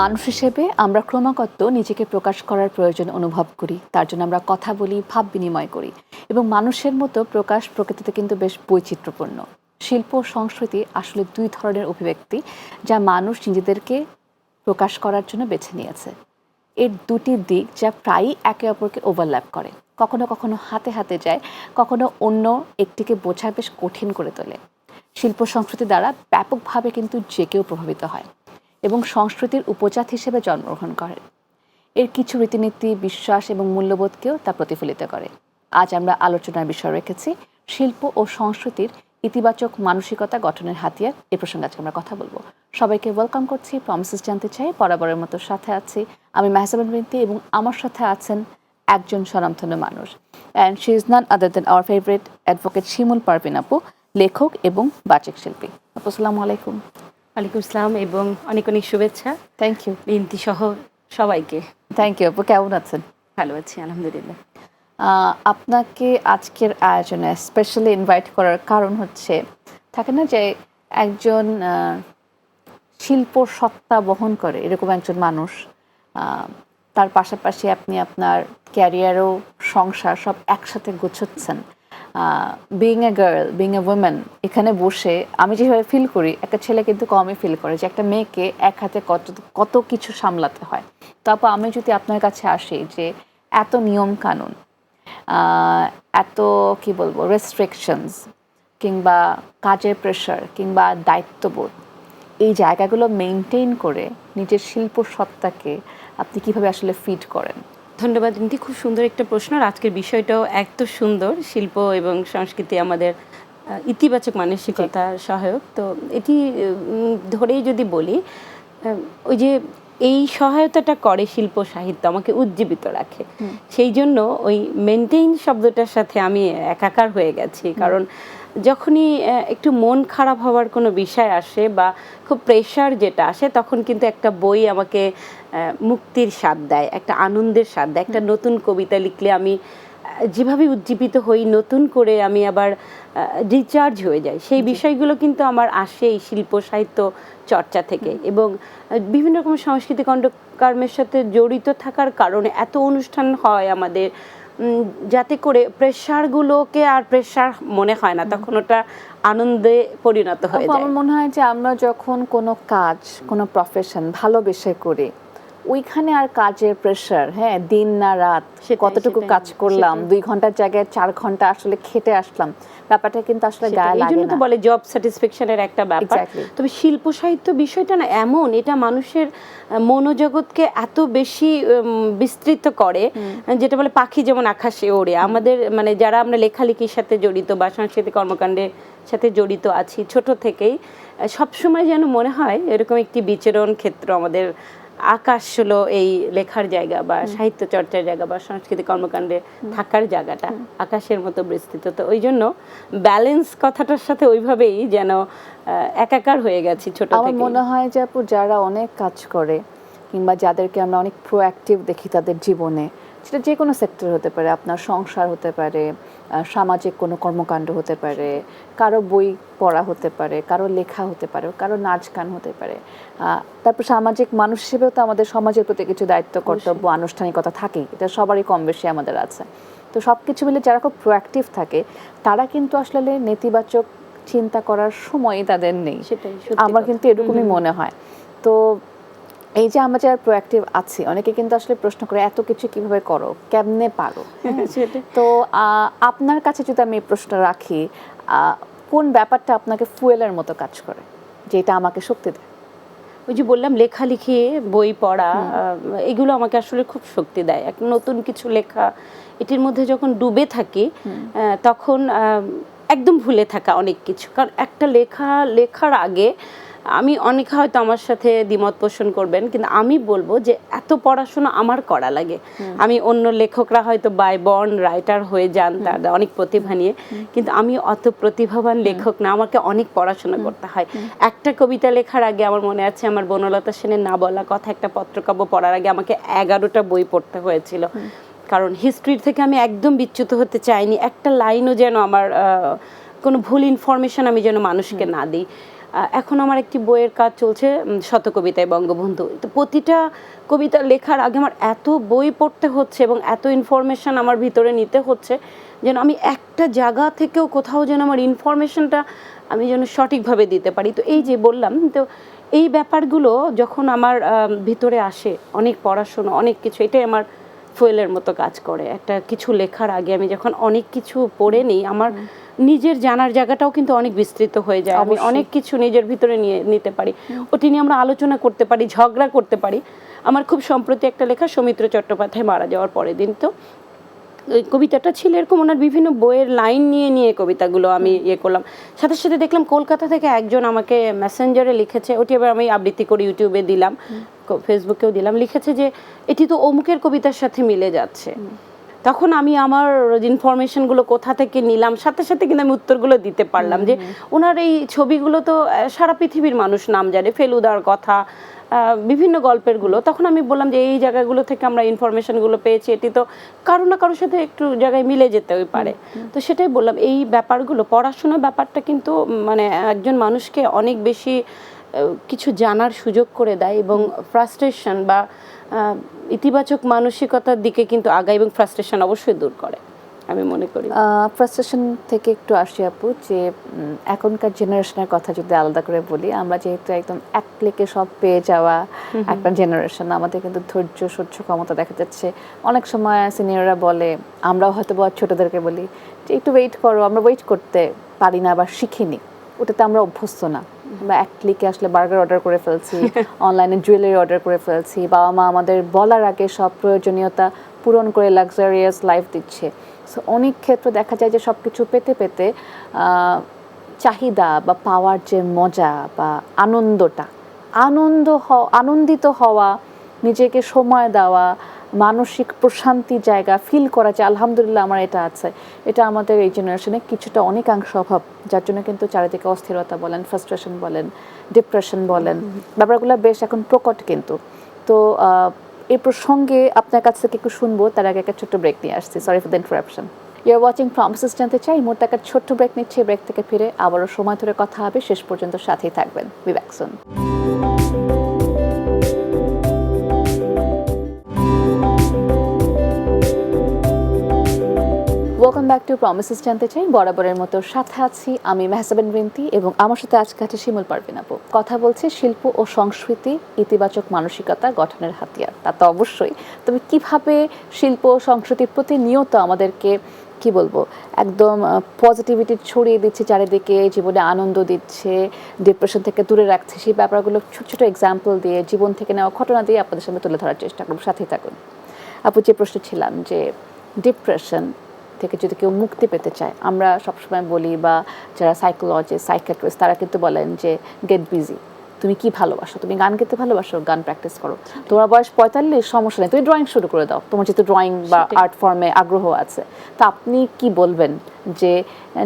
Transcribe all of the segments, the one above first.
মানুষ হিসেবে আমরা ক্রমাগত নিজেকে প্রকাশ করার প্রয়োজন অনুভব করি, তার জন্য আমরা কথা বলি, ভাব বিনিময় করি এবং মানুষের মতো প্রকাশ প্রকৃতিতে কিন্তু বেশ বৈচিত্র্যপূর্ণ। শিল্প ও সংস্কৃতি আসলে দুই ধরনের অভিব্যক্তি যা মানুষ নিজেদেরকে প্রকাশ করার জন্য বেছে নিয়েছে। এর দুটি দিক যা প্রায়ই একে অপরকে ওভারল্যাপ করে, কখনো কখনো হাতে হাতে যায়, কখনো অন্য একটিকে বোঝা বেশ কঠিন করে তোলে। শিল্প সংস্কৃতি দ্বারা ব্যাপকভাবে কিন্তু যে কেউ প্রভাবিত হয় এবং সংস্কৃতির উপজাত হিসেবে জন্মগ্রহণ করে। এর কিছু রীতিনীতি, বিশ্বাস এবং মূল্যবোধকেও তা প্রতিফলিত করে। আজ আমরা আলোচনার বিষয় রেখেছি শিল্প ও সংস্কৃতির ইতিবাচক মানসিকতা গঠনের হাতিয়ার। এ প্রসঙ্গে আজকে আমরা কথা বলবো। সবাইকে ওয়েলকাম করছি। প্রমিসেস জানতে চাই বরাবরের মতো সাথে আছি আমি মেহজাবিন বিনতি এবং আমার সাথে আছেন একজন স্বনামধন্য মানুষ, and she is none other than our favourite advocate Shimul Parvin আপু, লেখক এবং বাচিক শিল্পী। আপু আসসালামু আলাইকুম। ওয়ালাইকুম আসসালাম এবং অনেক অনেক শুভেচ্ছা। Thank you. বিনতি সহ সবাইকে থ্যাংক ইউ আপু। কেমন আছেন? ভালো আছি আলহামদুলিল্লাহ। আপনাকে আজকের আয়োজনে স্পেশালি ইনভাইট করার কারণ হচ্ছে, থাকে না যে একজন শিল্প সত্তা বহন করে এরকম একজন মানুষ, তার পাশাপাশি আপনি আপনার ক্যারিয়ারও সংসার সব একসাথে গোছাচ্ছেন। Being a girl, being a women, এখানে বসে আমি যেভাবে ফিল করি, একটা ছেলে কিন্তু কমই ফিল করে যে একটা মেয়েকে এক হাতে কত কিছু সামলাতে হয়। তারপর আমি যদি আপনার কাছে আসি যে এত নিয়ম কানুন, এত কি বলবো রেস্ট্রিকশনস কিংবা কাজের প্রেশার কিংবা দায়িত্ববোধ, এই জায়গাগুলো মেনটেন করে নিজের শিল্প সত্তাকে আপনি কিভাবে আসলে ফিট করেন? ধন্যবাদ বিনতি, খুব সুন্দর একটা প্রশ্ন। আর আজকের বিষয়টাও এত সুন্দর। শিল্প এবং সংস্কৃতি আমাদের ইতিবাচক মানসিকতা সহায়ক। তো এটি ধরেই যদি বলি, ওই যে এই সহায়তাটা করে শিল্প সাহিত্য, আমাকে উজ্জীবিত রাখে। সেই জন্য ওই মেনটেইন শব্দটার সাথে আমি একাকার হয়ে গেছি। কারণ যখনই একটু মন খারাপ হওয়ার কোনো বিষয় আসে বা খুব প্রেশার যেটা আসে, তখন কিন্তু একটা বই আমাকে মুক্তির স্বাদ দেয়, একটা আনন্দের স্বাদ দেয়। একটা নতুন কবিতা লিখলে আমি যেভাবে উজ্জীবিত হই, নতুন করে আমি আবার রিচার্জ হয়ে যাই। সেই বিষয়গুলো কিন্তু আমার আসে এই শিল্প সাহিত্য চর্চা থেকে। এবং বিভিন্ন রকম সাংস্কৃতিক কর্মের সাথে জড়িত থাকার কারণে এত অনুষ্ঠান হয় আমাদের, যাতে করে প্রেশারগুলোকে আর প্রেশার মনে হয় না, তখন ওটা আনন্দে পরিণত হয়ে যায়। আমার মনে হয় যে আমরা যখন কোনো কাজ, কোনো প্রফেশন ভালোবেসে করি, ওইখানে আর কাজের প্রেশার, হ্যাঁ দিন না রাত কতটুকু কাজ করলাম, 2 ঘন্টার জায়গায় 4 ঘন্টা আসলে খেটে আসলাম, ব্যাপারটা কিন্তু আসলে গায়ে লাগে না। তো বলে জব স্যাটিসফ্যাকশনের একটা ব্যাপার। তবে শিল্প সাহিত্য বিষয়টা না এমন, এটা মানুষের মনোজগৎকে এত বেশি বিস্তৃত করে, যেটা বলে পাখি যেমন আকাশে ওড়ে। আমাদের মানে যারা আমরা লেখালেখির সাথে জড়িত বা সাংস্কৃতিক কর্মকাণ্ডের সাথে জড়িত আছি, ছোট থেকেই সবসময় যেন মনে হয় এরকম একটি বিচরণ ক্ষেত্র আমাদের আকাশ হলো এই লেখার জায়গা বা সাহিত্য চর্চার জায়গা বা সাংস্কৃতিক কর্মকাণ্ডে থাকার জায়গাটা আকাশের মতো বিস্তৃত। তো ওই জন্য ব্যালেন্স কথাটার সাথে ওইভাবেই যেন একাকার হয়ে গেছি ছোট থেকে। আমার মনে হয় যে আপু যারা অনেক কাজ করে কিংবা যাদেরকে আমরা অনেক প্রোঅ্যাক্টিভ দেখি তাদের জীবনে, সেটা যে কোনো সেক্টর হতে পারে, আপনার সংসার হতে পারে, সামাজিক কোনো কর্মকাণ্ড হতে পারে, কারো বই পড়া হতে পারে, কারো লেখা হতে পারে, কারো নাচ গান হতে পারে। তারপর সামাজিক মানুষ হিসেবেও তো আমাদের সমাজের প্রতি কিছু দায়িত্ব, কর্তব্য, আনুষ্ঠানিকতা থাকেই, এটা সবারই কম বেশি আমাদের আছে। তো সব কিছু মিলে যারা খুব প্রোঅ্যাক্টিভ থাকে, তারা কিন্তু আসলে নেতিবাচক চিন্তা করার সময় তাদের নেই। সেটাই আমার কিন্তু এরকমই মনে হয়। তো এই যে আমরা যারা প্রোঅ্যাক্টিভ আছি, অনেকে কিন্তু আসলে প্রশ্ন করে এত কিছু কিভাবে করো, কেমনে পারো। তো আপনার কাছে যদি আমি এই প্রশ্ন রাখি, কোন ব্যাপারটা আপনাকে ফুয়েলের মতো কাজ করে, যে এটা আমাকে শক্তি দেয়? ওই যে বললাম, লেখালেখি, বই পড়া, এগুলো আমাকে আসলে খুব শক্তি দেয়। এক নতুন কিছু লেখা, এটির মধ্যে যখন ডুবে থাকি, তখন একদম ভুলে থাকা অনেক কিছু। কারণ একটা লেখার আগে আমি, অনেকে হয়তো আমার সাথে দ্বিমত পোষণ করবেন, কিন্তু আমি বলবো যে এত পড়াশোনা আমার করা লাগে। আমি, অন্য লেখকরা হয়তো বাই বর্ন রাইটার হয়ে যান, তার অনেক প্রতিভা নিয়ে, কিন্তু আমি অত প্রতিভাবান লেখক না, আমাকে অনেক পড়াশোনা করতে হয়। একটা কবিতা লেখার আগে আমার মনে আছে, আমার বনলতা সেনের না বলা কথা একটা পত্রকাব্য পড়ার আগে আমাকে 11টা বই পড়তে হয়েছিল। কারণ হিস্ট্রির থেকে আমি একদম বিচ্যুত হতে চাইনি, একটা লাইনও যেন আমার কোনো ভুল ইনফরমেশন আমি যেন মানুষকে না দিই। এখন আমার একটি বইয়ের কাজ চলছে, শতকবিতায় বঙ্গবন্ধু। তো প্রতিটা কবিতা লেখার আগে আমার এত বই পড়তে হচ্ছে এবং এত ইনফরমেশন আমার ভিতরে নিতে হচ্ছে যেন আমি একটা জায়গা থেকেও কোথাও যেন আমার ইনফরমেশনটা আমি যেন সঠিকভাবে দিতে পারি। তো এই যে বললাম, তো এই ব্যাপারগুলো যখন আমার ভিতরে আসে, অনেক পড়াশোনা, অনেক কিছু, এটাই আমার ফুয়েলের মতো কাজ করে। একটা কিছু লেখার আগে আমি যখন অনেক কিছু পড়ে নিই, আমার নিজের জানার জায়গাটাও কিন্তু অনেক বিস্তৃত হয়ে যায়। আমি অনেক কিছু নিজের ভিতরে নিতে পারি, ওটি নিয়ে আমরা আলোচনা করতে পারি, ঝগড়া করতে পারি। আমার খুব সম্প্রতি একটা লেখা, সৌমিত্র চট্টোপাধ্যায় মারা যাওয়ার পরের দিন, তো ওই কবিতাটা ছিল এরকম, ওনার বিভিন্ন বইয়ের লাইন নিয়ে নিয়ে কবিতাগুলো আমি ইয়ে করলাম। সাথে সাথে দেখলাম কলকাতা থেকে একজন আমাকে মেসেঞ্জারে লিখেছে, ওটি এবার আমি আবৃত্তি করে ইউটিউবে দিলাম, ফেসবুকেও দিলাম, লিখেছে যে এটি তো অমুকের কবিতার সাথে মিলে যাচ্ছে। তখন আমি আমার ইনফরমেশনগুলো কোথা থেকে নিলাম, সাথে সাথে কিন্তু আমি উত্তরগুলো দিতে পারলাম যে ওনার এই ছবিগুলো তো সারা পৃথিবীর মানুষ নাম জানে, ফেলুদার কথা, বিভিন্ন গল্পেরগুলো। তখন আমি বললাম যে এই জায়গাগুলো থেকে আমরা ইনফরমেশনগুলো পেয়েছি, এটি তো কারো না কারোর সাথে একটু জায়গায় মিলে যেতেই পারে। তো সেটাই বললাম, এই ব্যাপারগুলো, পড়াশোনার ব্যাপারটা কিন্তু মানে একজন মানুষকে অনেক বেশি কিছু জানার সুযোগ করে দেয় এবং ফ্রাস্ট্রেশন বা ইতিবাচক মানসিকতার দিকে কিন্তু আগায় এবং ফ্রাস্ট্রেশন অবশ্যই দূর করে আমি মনে করি। ফ্রাস্ট্রেশন থেকে একটু আসি আপু, যে এখনকার জেনারেশনের কথা যদি আলাদা করে বলি, আমরা যেহেতু একদম এক ক্লিকে সব পেয়ে যাওয়া একটা জেনারেশন, আমাদের কিন্তু ধৈর্য সহ্য ক্ষমতা দেখা যাচ্ছে। অনেক সময় সিনিয়ররা বলে, আমরাও হয়তো ছোটদেরকে বলি যে একটু ওয়েট করো, আমরা ওয়েট করতে পারি না বা শিখিনি, ওটাতে আমরা অভ্যস্ত না। বা এক ক্লিকে আসলে বার্গার অর্ডার করে ফেলছি, অনলাইনে জুয়েলারি অর্ডার করে ফেলছি, বাবা মা আমাদের বলার আগে সব প্রয়োজনীয়তা পূরণ করে লাক্সারিয়াস লাইফ দিচ্ছে। সো অনেক ক্ষেত্রে দেখা যায় যে সব কিছু পেতে পেতে চাহিদা বা পাওয়ার যে মজা বা আনন্দটা, আনন্দিত হওয়া, নিজেকে সময় দেওয়া, মানসিক প্রশান্তি জায়গা ফিল করা যে আলহামদুলিল্লাহ আমার এটা আছে, এটা আমাদের এই জেনারেশনে কিছুটা অনেকাংশ অভাব, যার জন্য কিন্তু চারিদিকে অস্থিরতা বলেন, ফ্রাস্ট্রেশন বলেন, ডিপ্রেশন বলেন, ব্যাপারগুলো বেশ এখন প্রকট। কিন্তু তো এই প্রসঙ্গে আপনার কাছ থেকে একটু শুনবো, তার আগে একটা ছোট্ট ব্রেক নিয়ে আসছি। Sorry for the interruption. You are watching promises জানতে চাই, এই মুহূর্তে একটা ছোট্ট ব্রেক নিচ্ছি। ব্রেক থেকে ফিরে আবারও সময় ধরে কথা হবে, শেষ পর্যন্ত সাথেই থাকবেন। Be back soon. Welcome back to promises জানতে চাই। বরাবরের মতো সাথে আছি আমি মেহসাবিন বিনতি এবং আমার সাথে আজকে আছে শিমুল পারভিন আপু। কথা বলছি শিল্প ও সংস্কৃতি ইতিবাচক মানসিকতা গঠনের হাতিয়ার। তা তো অবশ্যই, তবে কিভাবে শিল্প ও সংস্কৃতি প্রতিনিয়ত আমাদেরকে কি বলবো একদম পজিটিভিটি ছড়িয়ে দিচ্ছে চারিদিকে, জীবনে আনন্দ দিচ্ছে, ডিপ্রেশন থেকে দূরে রাখছে, সেই ব্যাপারগুলো ছোট ছোট এক্সাম্পল দিয়ে, জীবন থেকে নেওয়া ঘটনা দিয়ে আপনাদের সামনে তুলে ধরার চেষ্টা করব। সাথেই থাকুন আপু। যে প্রশ্ন ছিলাম যে ডিপ্রেশন থেকে যদি কেউ মুক্তি পেতে চায়, আমরা সবসময় বলি বা যারা সাইকোলজিস্ট, সাইকিয়াট্রিস্ট, তারা কিন্তু বলেন যে গেট বিজি। তুমি কি ভালোবাসো? তুমি গান গাইতে ভালোবাসো, গান প্র্যাকটিস করো। তোমার বয়স 45, সমস্যা নেই, তুমি ড্রয়িং শুরু করে দাও, তোমার যেহেতু ড্রয়িং বা আর্ট ফর্মে আগ্রহ আছে। তা আপনি কি বলবেন যে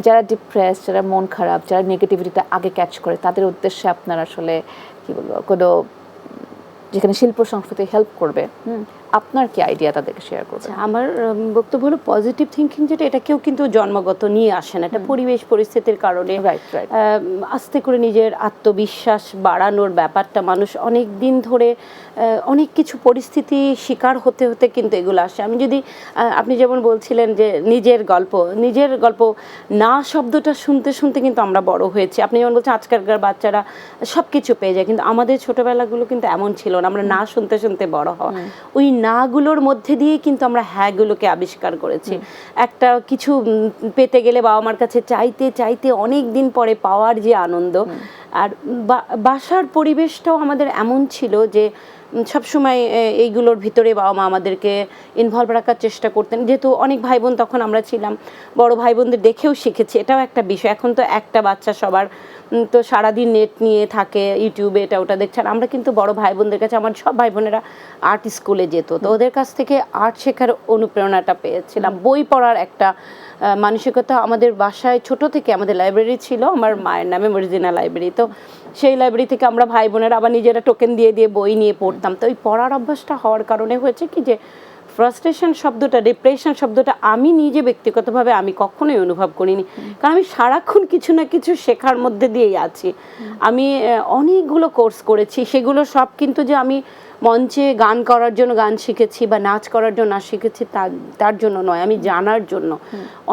যারা ডিপ্রেস, যারা মন খারাপ, যারা নেগেটিভিটিটা আগে ক্যাচ করে, তাদের উদ্দেশ্যে আপনার আসলে কি বলবো, কোনো যেখানে শিল্প সংস্কৃতি হেল্প করবে, আপনার কি আইডিয়া তাদেরকে শেয়ার করবেন? আমার বক্তব্য হলো পজিটিভ থিঙ্কিং যেটা, এটা কেউ কিন্তু জন্মগত নিয়ে আসে না, এটা পরিবেশ পরিস্থিতির কারণে আস্তে করে নিজের আত্মবিশ্বাস বাড়ানোর ব্যাপারটা মানুষ অনেক দিন ধরে অনেক কিছু পরিস্থিতি শিকার হতে হতে কিন্তু এগুলো আসে। আমি যদি আপনি যেমন বলছিলেন যে নিজের গল্প না শব্দটা শুনতে শুনতে কিন্তু আমরা বড় হয়েছি। আপনি যেমন বলছেন আজকালকার বাচ্চারা সব কিছু পেয়ে যায়, কিন্তু আমাদের ছোটবেলাগুলো কিন্তু এমন ছিল না, আমরা না শুনতে শুনতে বড় হওয়া। ওই নাগুলোর মধ্যে দিয়েই কিন্তু আমরা হ্যাঁগুলোকে আবিষ্কার করেছি। একটা কিছু পেতে গেলে বাবা মার কাছে চাইতে চাইতে অনেক দিন পরে পাওয়ার যে আনন্দ, আর বাসার পরিবেশটাও আমাদের এমন ছিল যে সবসময় এইগুলোর ভিতরে বাবা মা আমাদেরকে ইনভলভ রাখার চেষ্টা করতেন। যেহেতু অনেক ভাই বোন তখন আমরা ছিলাম, বড় ভাই বোনদের দেখেও শিখেছি, এটাও একটা বিষয়। এখন তো একটা বাচ্চা সবার, তো সারাদিন নেট নিয়ে থাকে, ইউটিউবে এটা ওটা দেখছে। আর আমরা কিন্তু বড় ভাই বোনদের কাছে, আমার সব ভাই বোনেরা আর্ট স্কুলে যেত, তো ওদের কাছ থেকে আর্ট শেখার অনুপ্রেরণাটা পেয়েছিলাম। বই পড়ার একটা মানসিকতা আমাদের বাসায় ছোট থেকে, আমাদের লাইব্রেরি ছিল আমার মায়ের নামে, মর্জিনা লাইব্রেরি, তো সেই লাইব্রেরি থেকে আমরা ভাই বোনেরা আবার নিজেরা টোকেন দিয়ে দিয়ে বই নিয়ে পড়তাম। তো ওই পড়ার অভ্যাসটা হওয়ার কারণে হয়েছে কি যে ফ্রাস্ট্রেশন শব্দটা, ডিপ্রেশন শব্দটা আমি নিজে ব্যক্তিগতভাবে আমি কখনোই অনুভব করিনি, কারণ আমি সারাক্ষণ কিছু না কিছু শেখার মধ্যে দিয়েই আছি। আমি অনেকগুলো কোর্স করেছি, সেগুলো সব কিন্তু যে আমি মঞ্চে গান করার জন্য গান শিখেছি বা নাচ করার জন্য নাচ শিখেছি তার জন্য নয়, আমি জানার জন্য।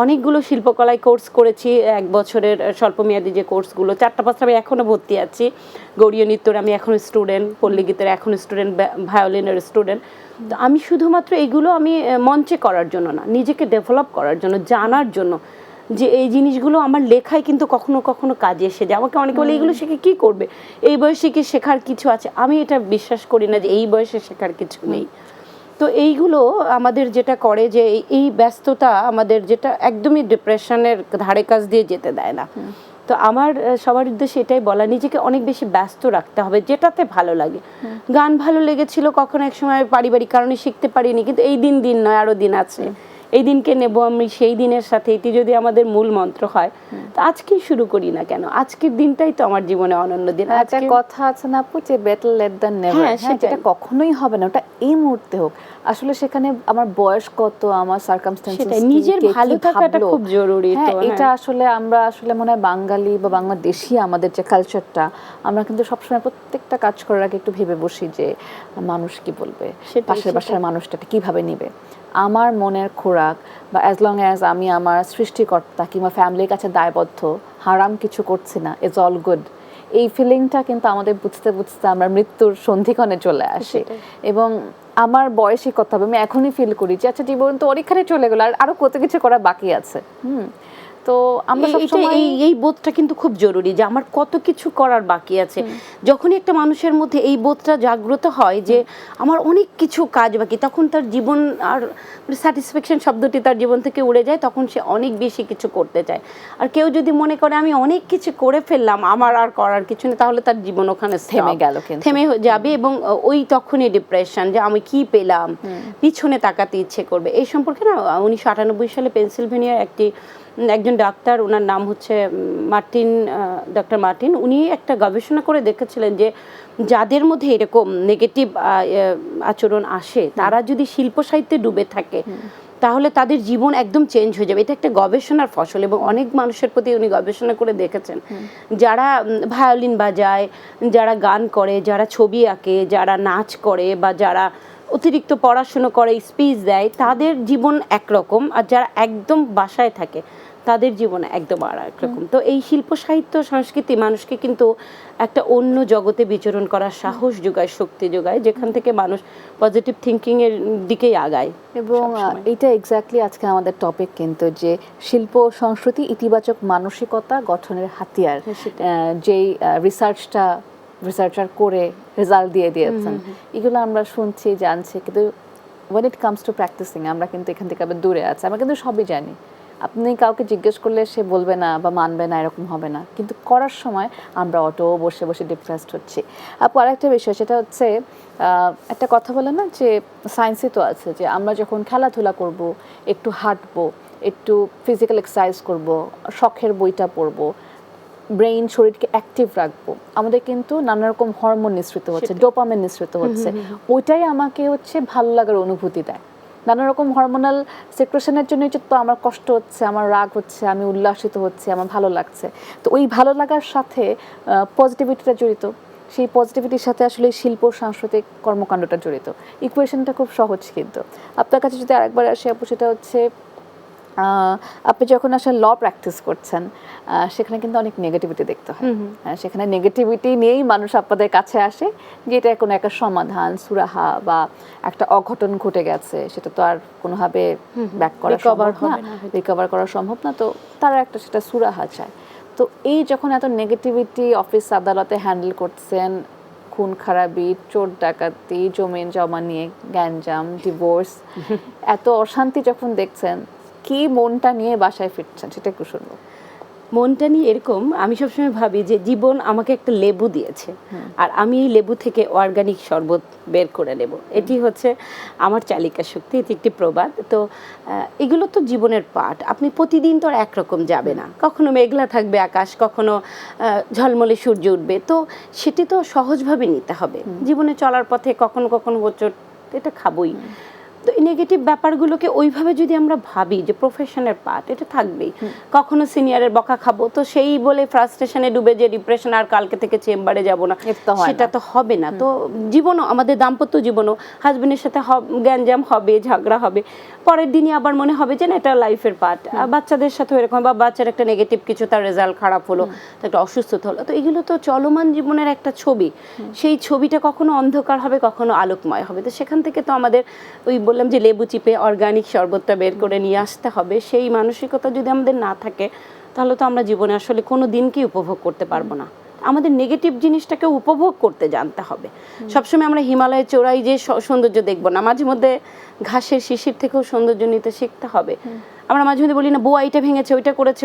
অনেকগুলো শিল্পকলায় কোর্স করেছি, 1 বছরের স্বল্পমেয়াদী যে কোর্সগুলো, 4টা-5টা আমি এখনও ভর্তি আছি। গৌড়ীয় নৃত্যের আমি এখনও স্টুডেন্ট, পল্লী গীতের এখনও স্টুডেন্ট, ভায়োলিনের স্টুডেন্ট। তো আমি শুধুমাত্র এগুলো আমি মঞ্চে করার জন্য না, নিজেকে ডেভেলপ করার জন্য, জানার জন্য যে এই জিনিসগুলো আমার লেখায় কিন্তু কখনো কখনো কাজে এসে যায়। আমাকে অনেকে বলে এগুলো শিখে কী করবে, এই বয়সে কি শেখার কিছু আছে? আমি এটা বিশ্বাস করি না যে এই বয়সে শেখার কিছু নেই। তো এইগুলো আমাদের যেটা করে যে এই ব্যস্ততা আমাদের যেটা একদমই ডিপ্রেশনের ধারে কাছ দিয়ে যেতে দেয় না। তো আমার সবার উদ্দেশ্যে এটাই বলা, নিজেকে অনেক বেশি ব্যস্ত রাখতে হবে যেটাতে ভালো লাগে। গান ভালো লেগেছিল কখনো এক সময় পারিবারিক কারণে শিখতে পারিনি, কিন্তু এই দিন নয়, আরও দিন আছে, এই দিনকে নেব আমি, সেই দিনের সাথে এটি যদি আমাদের মূল মন্ত্র হয়, তো আজকেই শুরু করি না কেন? আজকের দিনটাই তো আমার জীবনে অনন্য দিন। একটা কথা আছে না আপু, যে বেটার লেট দ্যান নেভার। সেটা কখনোই হবে না, ওটা এই মুহূর্তে হোক। আসলে সেখানে আমার বয়স কত, আমার সার্কামস্ট্যান্সেস, নিজের ভালো থাকাটা খুব জরুরি। তো এটা আসলে আমরা আসলে মনে হয় বাঙালি বা বাংলাদেশি আমাদের যে কালচারটা, আমরা কিন্তু সবসময় প্রত্যেকটা কাজ করার আগে একটু ভেবে বসি যে মানুষ কি বলবে, পাশের বাসার মানুষটাকে কিভাবে নিবে। আমার মনের খোরাক বা অ্যাজ লং অ্যাজ আমি আমার সৃষ্টিকর্তা কিংবা ফ্যামিলির কাছে দায়বদ্ধ, হারাম কিছু করছি না, ইটস অল গুড, এই ফিলিংটা কিন্তু আমাদের বুঝতে বুঝতে আমরা মৃত্যুর সন্ধিক্ষণে চলে আসি। এবং আমার বয়সী কথা আমি এখনই ফিল করি যে আচ্ছা জীবন তো অনেকখানি চলে গেল, আর আরো কত কিছু করা বাকি আছে। তো আমরা সবসময় এই বোধটা কিন্তু খুব জরুরি যে আমার কত কিছু করার বাকি আছে। যখনই একটা মানুষের মধ্যে এই বোধটা জাগ্রত হয় যে আমার অনেক কিছু কাজ বাকি, তখন তার জীবন আর স্যাটিসফ্যাকশন শব্দটি তার জীবন থেকে উড়ে যায়, তখন সে অনেক বেশি কিছু করতে চায়। আর কেউ যদি মনে করে আমি অনেক কিছু করে ফেললাম, আমার আর করার কিছু নেই, তাহলে তার জীবন ওখানে থেমে গেল, থেমে যাবে। এবং ওই তখনই ডিপ্রেশন, যে আমি কি পেলাম, পিছনে তাকাতে ইচ্ছে করবে। এই সম্পর্কে না 1998 সালে পেনসিলভেনিয়ার একজন ডাক্তার, ওনার নাম হচ্ছে ডক্টর মার্টিন, উনি একটা গবেষণা করে দেখেছিলেন যে যাদের মধ্যে এরকম নেগেটিভ আচরণ আসে, তারা যদি শিল্প সাহিত্যে ডুবে থাকে তাহলে তাদের জীবন একদম চেঞ্জ হয়ে যাবে। এটা একটা গবেষণার ফসল, এবং অনেক মানুষের প্রতি উনি গবেষণা করে দেখেছেন। যারা ভায়োলিন বাজায়, যারা গান করে, যারা ছবি আঁকে, যারা নাচ করে, বা যারা অতিরিক্ত পড়াশুনো করে, স্পিচ দেয়, তাদের জীবন একরকম, আর যারা একদম বাসায় থাকে তাদের জীবন একদম আর একরকম। তো এই শিল্প সাহিত্য সংস্কৃতি মানুষকে কিন্তু একটা অন্য জগতে বিচরণ করার সাহস যোগায়, শক্তি যোগায়, যেখান থেকে মানুষ পজিটিভ থিঙ্কিং এর দিকেই আগায়। এবং এটা এক্স্যাক্টলি আজকে আমাদের টপিক, কিন্তু যে শিল্প সংস্কৃতি ইতিবাচক মানসিকতা গঠনের হাতিয়ার, যেই রিসার্চার করে রেজাল্ট দিয়ে দিয়েছেন, এগুলো আমরা শুনছি, জানছি, কিন্তু when it comes to practicing আমরা কিন্তু এখান থেকে আবার দূরে আছি। আমরা কিন্তু সবই জানি, আপনি কাউকে জিজ্ঞেস করলে সে বলবে না বা মানবে না, এরকম হবে না, কিন্তু করার সময় আমরা বসে বসে ডিপ্রেসড হচ্ছি। আপু আরেকটা বিষয়, সেটা হচ্ছে একটা কথা বলে না যে সায়েন্সে তো আছে যে আমরা যখন খেলাধুলা করব, একটু হাঁটবো, একটু ফিজিক্যাল এক্সারসাইজ করব, শখের বইটা পড়বো, ব্রেইন শরীরকে অ্যাক্টিভ রাখবো, আমাদের কিন্তু নানা রকম হরমোন নিঃসৃত হচ্ছে, ডোপামিন নিঃসৃত হচ্ছে, ওইটাই আমাকে হচ্ছে ভালো লাগার অনুভূতি দেয়। নানা রকম হরমোনাল সিক্রেশনের জন্য তো আমার কষ্ট হচ্ছে, আমার রাগ হচ্ছে, আমি উল্লাসিত হচ্ছে, আমার ভালো লাগছে। তো ওই ভালো লাগার সাথে পজিটিভিটিটা জড়িত, সেই পজিটিভিটির সাথে আসলে শিল্প সাংস্কৃতিক কর্মকাণ্ডটা জড়িত। ইকুয়েশনটা খুব সহজ, কিন্তু আপনার কাছে যদি আরেকবার আসে আপু, সেটা হচ্ছে আপনি যখন আসলে ল প্র্যাকটিস করছেন, সেখানে কিন্তু অনেক নেগেটিভিটি দেখতে হয়। সেখানে নেগেটিভিটি নিয়েই মানুষ আপনাদের কাছে আসে যে এটা কোনো একটা সমাধান, সুরাহা বা একটা অঘটন ঘটে গেছে, সেটা তো আর কোনোভাবে ব্যাক করা সম্ভব না, রিকভার করা সম্ভব না, তো তারা একটা সেটা সুরাহা চায়। তো এই যখন এত নেগেটিভিটি অফিস আদালতে হ্যান্ডেল করছেন, খুন খারাপি, চোর ডাকাতি, জমিন জমা নিয়ে গ্যাঞ্জাম, ডিভোর্স, এত অশান্তি যখন দেখছেন, কি মনটা নিয়ে বাসায় ফিরছেন সেটা একটু শুনবো। মনটা নিয়ে এরকম, আমি সবসময় ভাবি যে জীবন আমাকে একটা লেবু দিয়েছে, আর আমি এই লেবু থেকে অর্গানিক শরবত বের করে নেব, এটি হচ্ছে আমার চালিকা শক্তি, এটি একটি প্রবাদ। তো এগুলো তো জীবনের পাঠ, আপনি প্রতিদিন তো আর একরকম যাবে না, কখনো মেঘলা থাকবে আকাশ, কখনো ঝলমলে সূর্য উঠবে, তো সেটি তো সহজভাবে নিতে হবে। জীবনে চলার পথে কখনো কখনো হোঁচট এটা খাবই, তো এই নেগেটিভ ব্যাপারগুলোকে ওইভাবে যদি আমরা ভাবি যে প্রফেশনের পার্ট, এটা থাকবেই। কখনো সিনিয়রের বকা খাবো তো সেই বলে ফ্রাস্ট্রেশনে ডুবে যে ডিপ্রেশন, আর কালকে থেকে চেম্বারে যাব না, সেটা তো হবে না। তো জীবনও, আমাদের দাম্পত্য জীবনও হাজবেন্ডের সাথে গ্যাঞ্জাম হবে, ঝগড়া হবে, পরের দিনই আবার মনে হবে যে না এটা লাইফের পার্ট। বাচ্চাদের সাথেও এরকম, বা বাচ্চার একটা নেগেটিভ কিছু, তার রেজাল্ট খারাপ হলো, তো একটা অসুস্থতা হলো, তো এগুলো তো চলমান জীবনের একটা ছবি। সেই ছবিটা কখনো অন্ধকার হবে, কখনো আলোকময় হবে। তো সেখান থেকে তো আমাদের ওই বললাম যে লেবু চিপে অর্গানিক শরবতটা বের করে নিয়ে আসতে হবে। সেই মানসিকতা যদি আমাদের না থাকে, তাহলে তো আমরা জীবনে আসলে কোনো দিনকেই উপভোগ করতে পারবো না। আমাদের নেগেটিভ জিনিসটাকে উপভোগ করতে জানতে হবে। সবসময় আমরা হিমালয়ের চূড়ায় যে সৌন্দর্য দেখবো না, মাঝে মধ্যে ঘাসের শিশির থেকেও সৌন্দর্য নিতে শিখতে হবে। আমরা মাঝে মধ্যে বলি না বউ এইটা ভেঙেছে, ওইটা করেছে,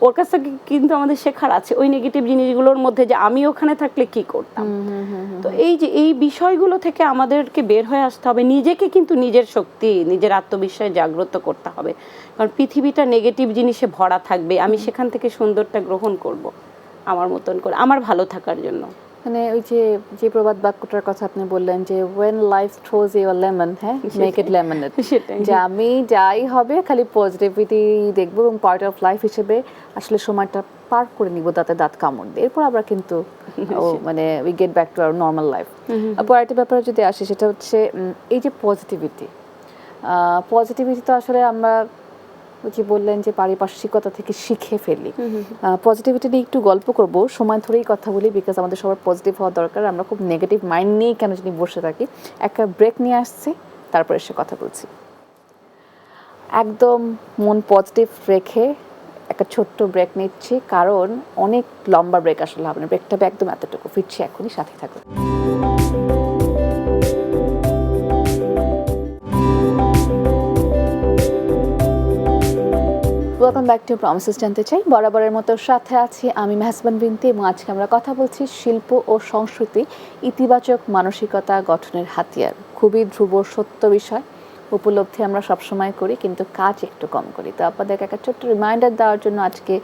ওর কাছ থেকে কিন্তু আমাদের শেখার আছে ওই নেগেটিভ জিনিসগুলোর মধ্যে, যে আমি ওখানে থাকলে কি করতাম। তো এই যে এই বিষয়গুলো থেকে আমাদেরকে বের হয়ে আসতে হবে, নিজেকে কিন্তু নিজের শক্তি, নিজের আত্মবিশ্বাস জাগ্রত করতে হবে। কারণ পৃথিবীটা নেগেটিভ জিনিসে ভরা থাকবে, আমি সেখান থেকে সুন্দরটা গ্রহণ করব আমার মতন করে, আমার ভালো থাকার জন্য। মানে ওই যে প্রবাদ বাক্যটার কথা আপনি বললেন যে when life throws you a lemon, হ্যাঁ, make it lemonade, যে আমি যাই হবে খালি পজিটিভিটি দেখবো এবং পার্ট অফ লাইফ হিসেবে আসলে সময়টা পার করে নিব দাঁতে দাঁত কামড় দিয়ে, এরপর আবার কিন্তু মানে we get back to our normal life. আপু আরেকটা ব্যাপারে যদি আসি, সেটা হচ্ছে এই যে পজিটিভিটি তো আসলে আমরা যে বললেন যে পারিপার্শ্বিকতা থেকে শিখে ফেলি। পজিটিভিটি নিয়ে একটু গল্প করব, সময় ধরেই কথা বলি, বিকজ আমাদের সবার পজিটিভ হওয়া দরকার। আমরা খুব নেগেটিভ মাইন্ড নিয়েই কেন জানি বসে থাকি। একটা ব্রেক নিয়ে আসছি, তারপর এসে কথা বলছি। একদম মন পজিটিভ রেখে একটা ছোট্ট ব্রেক নিচ্ছি, কারণ অনেক লম্বা ব্রেক আসলে হবে না, ব্রেকটা হবে একদম এতটুকু। ফিরছি এখনই, সাথে থাকুন। ওয়েলকাম ব্যাক টু প্রমিসেস জানতে চাই। বরাবরের মতো সাথে আছি আমি মেহসান বিনতি, এবং আজকে আমরা কথা বলছি শিল্প ও সংস্কৃতি ইতিবাচক মানসিকতা গঠনের হাতিয়ার। খুবই ধ্রুব সত্য বিষয়, উপলব্ধি আমরা সবসময় করি কিন্তু কাজ একটু কম করি। তো আপনাদেরকে একটা ছোট্ট রিমাইন্ডার দেওয়ার জন্য আজকে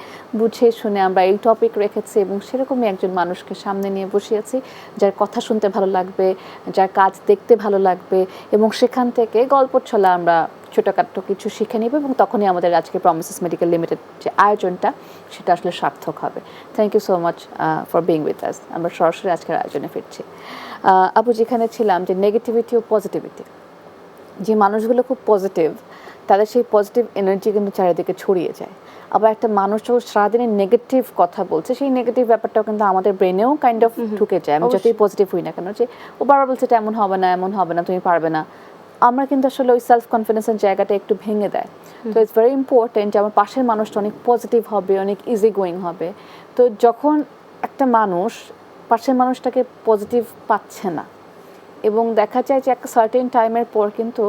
বুঝে শুনে আমরা এই টপিক রেখেছি, এবং সেরকমই একজন মানুষকে সামনে নিয়ে বসিয়েছি যার কথা শুনতে ভালো লাগবে, যার কাজ দেখতে ভালো লাগবে, এবং সেখান থেকে গল্প ছলা আমরা ছোটোখাটো কিছু শিখে নিব, এবং তখনই আমাদের আজকে প্রমিসেস মেডিকেল লিমিটেড যে আয়োজনটা সেটা আসলে সার্থক হবে। Thank you so much for being with us. আমরা সরাসরি আজকের আয়োজনে ফিরছি। আপু, যেখানে ছিলাম যে নেগেটিভিটি ও পজিটিভিটি, যে মানুষগুলো খুব পজিটিভ তাদের সেই পজিটিভ এনার্জি কিন্তু চারিদিকে ছড়িয়ে যায়। আবার একটা মানুষ যখন সারাদিনে নেগেটিভ কথা বলছে, সেই নেগেটিভ ব্যাপারটাও কিন্তু আমাদের ব্রেনেও কাইন্ড অফ ঢুকে যায়। আমি যতই পজিটিভ হই না কেন, যে ও বারবার বলছে এটা এমন হবে না, তুমি পারবে না, আমরা কিন্তু আসলে ওই সেলফ কনফিডেন্সের জায়গাটা একটু ভেঙে দেয়। তো ইটস ভেরি ইম্পর্টেন্ট যে আমার পাশের মানুষটা অনেক পজিটিভ হবে, অনেক ইজি গোয়িং হবে। তো যখন একটা মানুষ পাশের মানুষটাকে পজিটিভ পাচ্ছে না, এবং দেখা যায় যে একটা সার্টেন টাইমের পর কিন্তু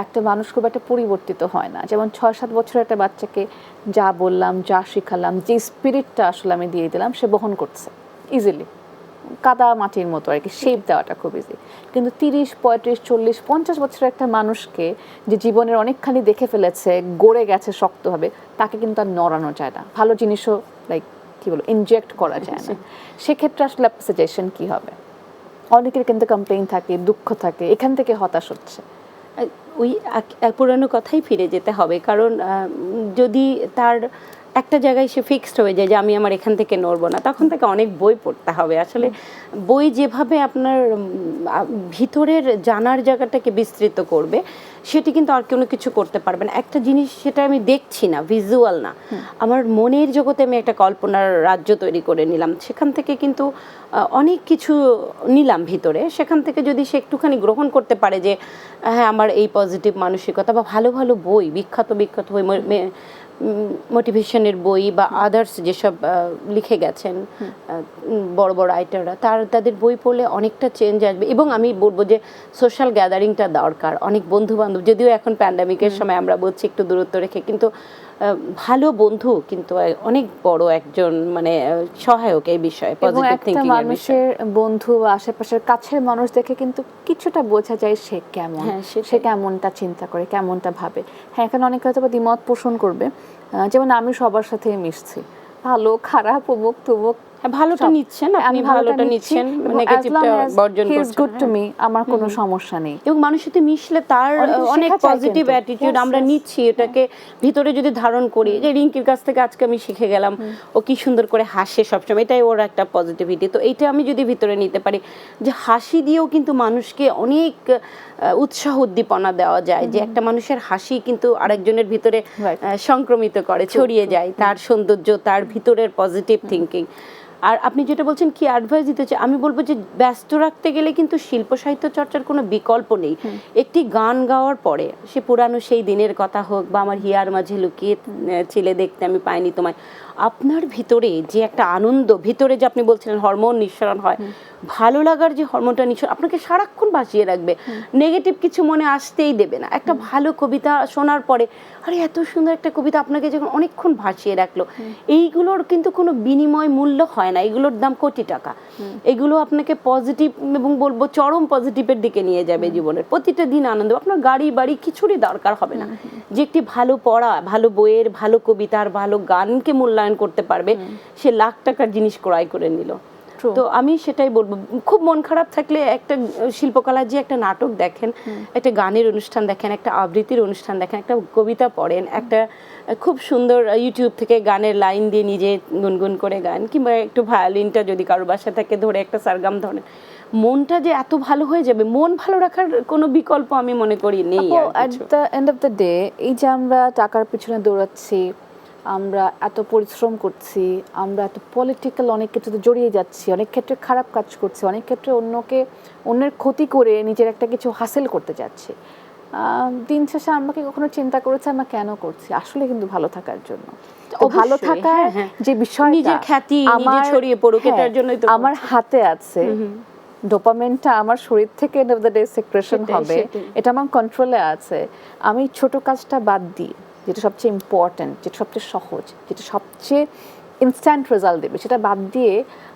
একটা মানুষ খুব একটা পরিবর্তিত হয় না। যেমন 6-7 বছরের একটা বাচ্চাকে যা বললাম, যা শিখালাম, যে স্পিরিটটা আসলে আমি দিয়ে দিলাম, সে বহন করছে ইজিলি, কাদা মাটির মতো আর কি, শেপ দেওয়াটা খুব ইজি। কিন্তু 30, 35, 40, 50 বছরের একটা মানুষকে, যে জীবনের অনেকখানি দেখে ফেলেছে, গড়ে গেছে শক্তভাবে, তাকে কিন্তু আর নড়ানো যায় না, ভালো জিনিসও লাইক কি বলবো ইনজেক্ট করা যায় না। সেক্ষেত্রে আসলে আপনার সাজেশন কী হবে? অনেকের কিন্তু কমপ্লেইন থাকে, দুঃখ থাকে, এখান থেকে হতাশ হচ্ছে। ওই পুরানো কথাই ফিরে যেতে হবে, কারণ যদি তার একটা জায়গায় সে ফিক্সড হয়ে যায় যে আমি আমার এখান থেকে নড়বো না, তখন তাকে অনেক বই পড়তে হবে। আসলে বই যেভাবে আপনার ভিতরের জানার জায়গাটাকে বিস্তৃত করবে, সেটি কিন্তু আর কোনো কিছু করতে পারবে না। একটা জিনিস সেটা আমি দেখছি না, ভিজুয়াল না, আমার মনের জগতে আমি একটা কল্পনার রাজ্য তৈরি করে নিলাম, সেখান থেকে কিন্তু অনেক কিছু নিলাম ভিতরে। সেখান থেকে যদি সে একটুখানি গ্রহণ করতে পারে যে হ্যাঁ আমার এই পজিটিভ মানসিকতা, বা ভালো ভালো বই, বিখ্যাত বই, মোটিভেশনের বই বা আদার্স যেসব লিখে গেছেন বড় বড় রাইটাররা, তাদের বই পড়লে অনেকটা চেঞ্জ আসবে। এবং আমি বলবো যে সোশ্যাল গ্যাদারিংটা দরকার, অনেক বন্ধু বান্ধব, যদিও এখন প্যান্ডামিকের সময় আমরা বলছি একটু দূরত্ব রেখে, কিন্তু ভালো বন্ধু কিন্তু অনেক বড় একজন মানে সহায়ক এই বিষয়ে, পজিটিভ থিংকিং এর বিষয়ে। মানুষের বন্ধু বা আশেপাশের কাছের মানুষ দেখে কিন্তু কিছুটা বোঝা যায় সে কেমন, সে কেমনটা চিন্তা করে, কেমনটা ভাবে। হ্যাঁ, এখানে অনেকে হয়তো দ্বিমত পোষণ করবে, যেমন আমি সবার সাথে মিশছি, ভালো খারাপ অমুক তুমুক হ্যাঁ, ভালোটা সব। নিচ্ছেন, আপনি আমি ভালোটা ভালোটা নিচ্ছি নিচ্ছেন, এবং as নেগেটিভটা long as বর্জন he is করছেন। good to হ্যাঁ। me, আমার কোনো সমস্যা নেই। এবং মানুষের সাথে মিশলে তার অনেক কিছু অনেক শেখা যায় পজিটিভ কিন্তু। অ্যাটিটিউড Yes, আমরা yes. নিচ্ছি, এটাকে ভিতরে যদি ধারণ করি, যে রিঙ্কির কাছ থেকে আজকে আমি শিখে গেলাম ও কি সুন্দর করে হাসে সবসময়, এটাই ওর একটা পজিটিভিটি। তো এইটা আমি যদি ভিতরে নিতে পারি, যে হাসি দিয়েও কিন্তু মানুষকে অনেক উৎসাহ উদ্দীপনা দেওয়া যায়, যে একটা মানুষের হাসি কিন্তু আরেকজনের ভিতরে Right. সংক্রমিত করে, ছড়িয়ে যায় তার সৌন্দর্য, তার ভিতরের পজিটিভ থিঙ্কিং। আর আপনি যেটা বলছেন কি অ্যাডভাইস দিতে চাই, আমি বলবো যে ব্যস্ত রাখতে গেলে কিন্তু শিল্প সাহিত্য চর্চার কোনো বিকল্প নেই। একটি গান গাওয়ার পরে, সে পুরানো সেই দিনের কথা হোক বা আমার হিয়ার মাঝে লুকিয়ে ছিলে দেখতে আমি পাইনি তোমায়, আপনার ভিতরে যে একটা আনন্দ, ভিতরে যে আপনি বলছিলেন হরমোন নিঃসরণ হয়, ভালো লাগার যে হরমোনটা নিঃসরণ আপনাকে সারাক্ষণ বাঁচিয়ে রাখবে, নেগেটিভ কিছু মনে আসতেই দেবে না। একটা ভালো কবিতা শোনার পরে, আরে এত সুন্দর একটা কবিতা আপনাকে যখন অনেকক্ষণ ভাসিয়ে রাখলো, এইগুলোর কিন্তু কোনো বিনিময় মূল্য হয় না, এগুলোর দাম কোটি টাকা। এগুলো আপনাকে পজিটিভ এবং বলবো চরম পজিটিভের দিকে নিয়ে যাবে জীবনের প্রতিটা দিন আনন্দ। আপনার গাড়ি বাড়ি কিছুরই দরকার হবে না, যে একটি ভালো পড়া, ভালো বইয়ের, ভালো কবিতার, ভালো গানকে মূল্যায়ন করতে পারবে, সে লাখ টাকার জিনিস ক্রয় করে নিল। তো আমি সেটাই বলবো, খুব মন খারাপ থাকলে একটা শিল্পকলার যে একটা নাটক দেখেন, একটা গানের অনুষ্ঠান দেখেন, একটা আবৃত্তির অনুষ্ঠান দেখেন, একটা কবিতা পড়েন, একটা খুব সুন্দর ইউটিউব থেকে গানের লাইন দিয়ে নিজে গুনগুন করে গান, কিংবা একটু ভায়োলিনটা যদি কারোর বাসা থেকে ধরে একটা সারগাম ধরেন, মনটা যে এত ভালো হয়ে যাবে। মন ভালো রাখার কোনো বিকল্প আমি মনে করি নেই আর এট কিছু। The end of the day, এই যে আমরা টাকার পিছনে দৌড়াচ্ছি, আমরা এত পরিশ্রম করছি, আমরা এত পলিটিক্যাল অনেক কিছুতে জড়িয়ে যাচ্ছি, অনেক ক্ষেত্রে খারাপ কাজ করছি, অনেক ক্ষেত্রে অন্যের ক্ষতি করে নিজের একটা কিছু হাসিল করতে যাচ্ছি। দিন শেষে আমরা কি কখনো চিন্তা করেছি আমরা কেন করছি? আসলে কিন্তু ভালো থাকার জন্য। তো ভালো অবশ্যই, থাকার হ্যাঁ। যে বিষয়টা, নিজের খ্যাতি নিজে ছড়িয়ে পড়ুক, এটার জন্যই তো আমার হাতে আছে। ডোপামিনটা আমার শরীর থেকে end of the day secretion সেটাই, হবে, সেটাই। এটা আমার কন্ট্রোলে আছে। আমি ছোট কাজটা বাদ দিই, যেটা সবচেয়ে ইম্পর্ট্যান্ট, যেটা সবচেয়ে সহজ, যেটা সবচেয়ে ইনস্ট্যান্ট রেজাল্ট দেবে, সেটা বাদ দিয়ে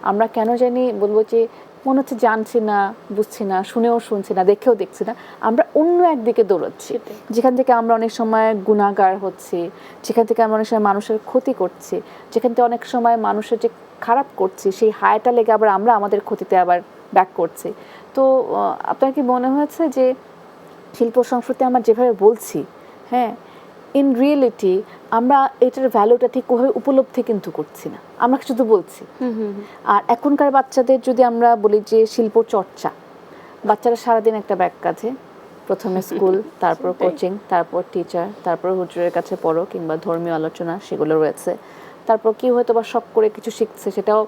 আমরা কেন জানি বলবো যে মনে হচ্ছে জানছি না, বুঝছি না, শুনেও শুনছি না, দেখেও দেখছি না, আমরা অন্য একদিকে দৌড়াচ্ছি, যেখান থেকে আমরা অনেক সময় গুণাগার হচ্ছি, যেখান থেকে আমরা অনেক সময় মানুষের ক্ষতি করছি, যেখান থেকে অনেক সময় মানুষের যে খারাপ করছি সেই হায়াটা লেগে আবার আমরা আমাদের ক্ষতিতে আবার ব্যাক করছি। তো আপনার কি মনে হয়েছে যে শিল্প সংস্কৃতি আমরা যেভাবে বলছি, হ্যাঁ, ইন রিয়েলিটি আমরা এটার ভ্যালুটা ঠিক ওভাবে উপলব্ধি কিন্তু করছি না, আমরা শুধু বলছি। আর এখনকার বাচ্চাদের যদি আমরা বলি যে শিল্প চর্চা, বাচ্চারা সারাদিন একটা ব্যাগ কাঁধে, প্রথমে স্কুল, তারপর কোচিং, তারপর টিচার, তারপর হুজুরের কাছে পড়ো, কিংবা ধর্মীয় আলোচনা সেগুলো রয়েছে, তারপর কি হয়তো বা শখ করে কিছু শিখছে, সেটাও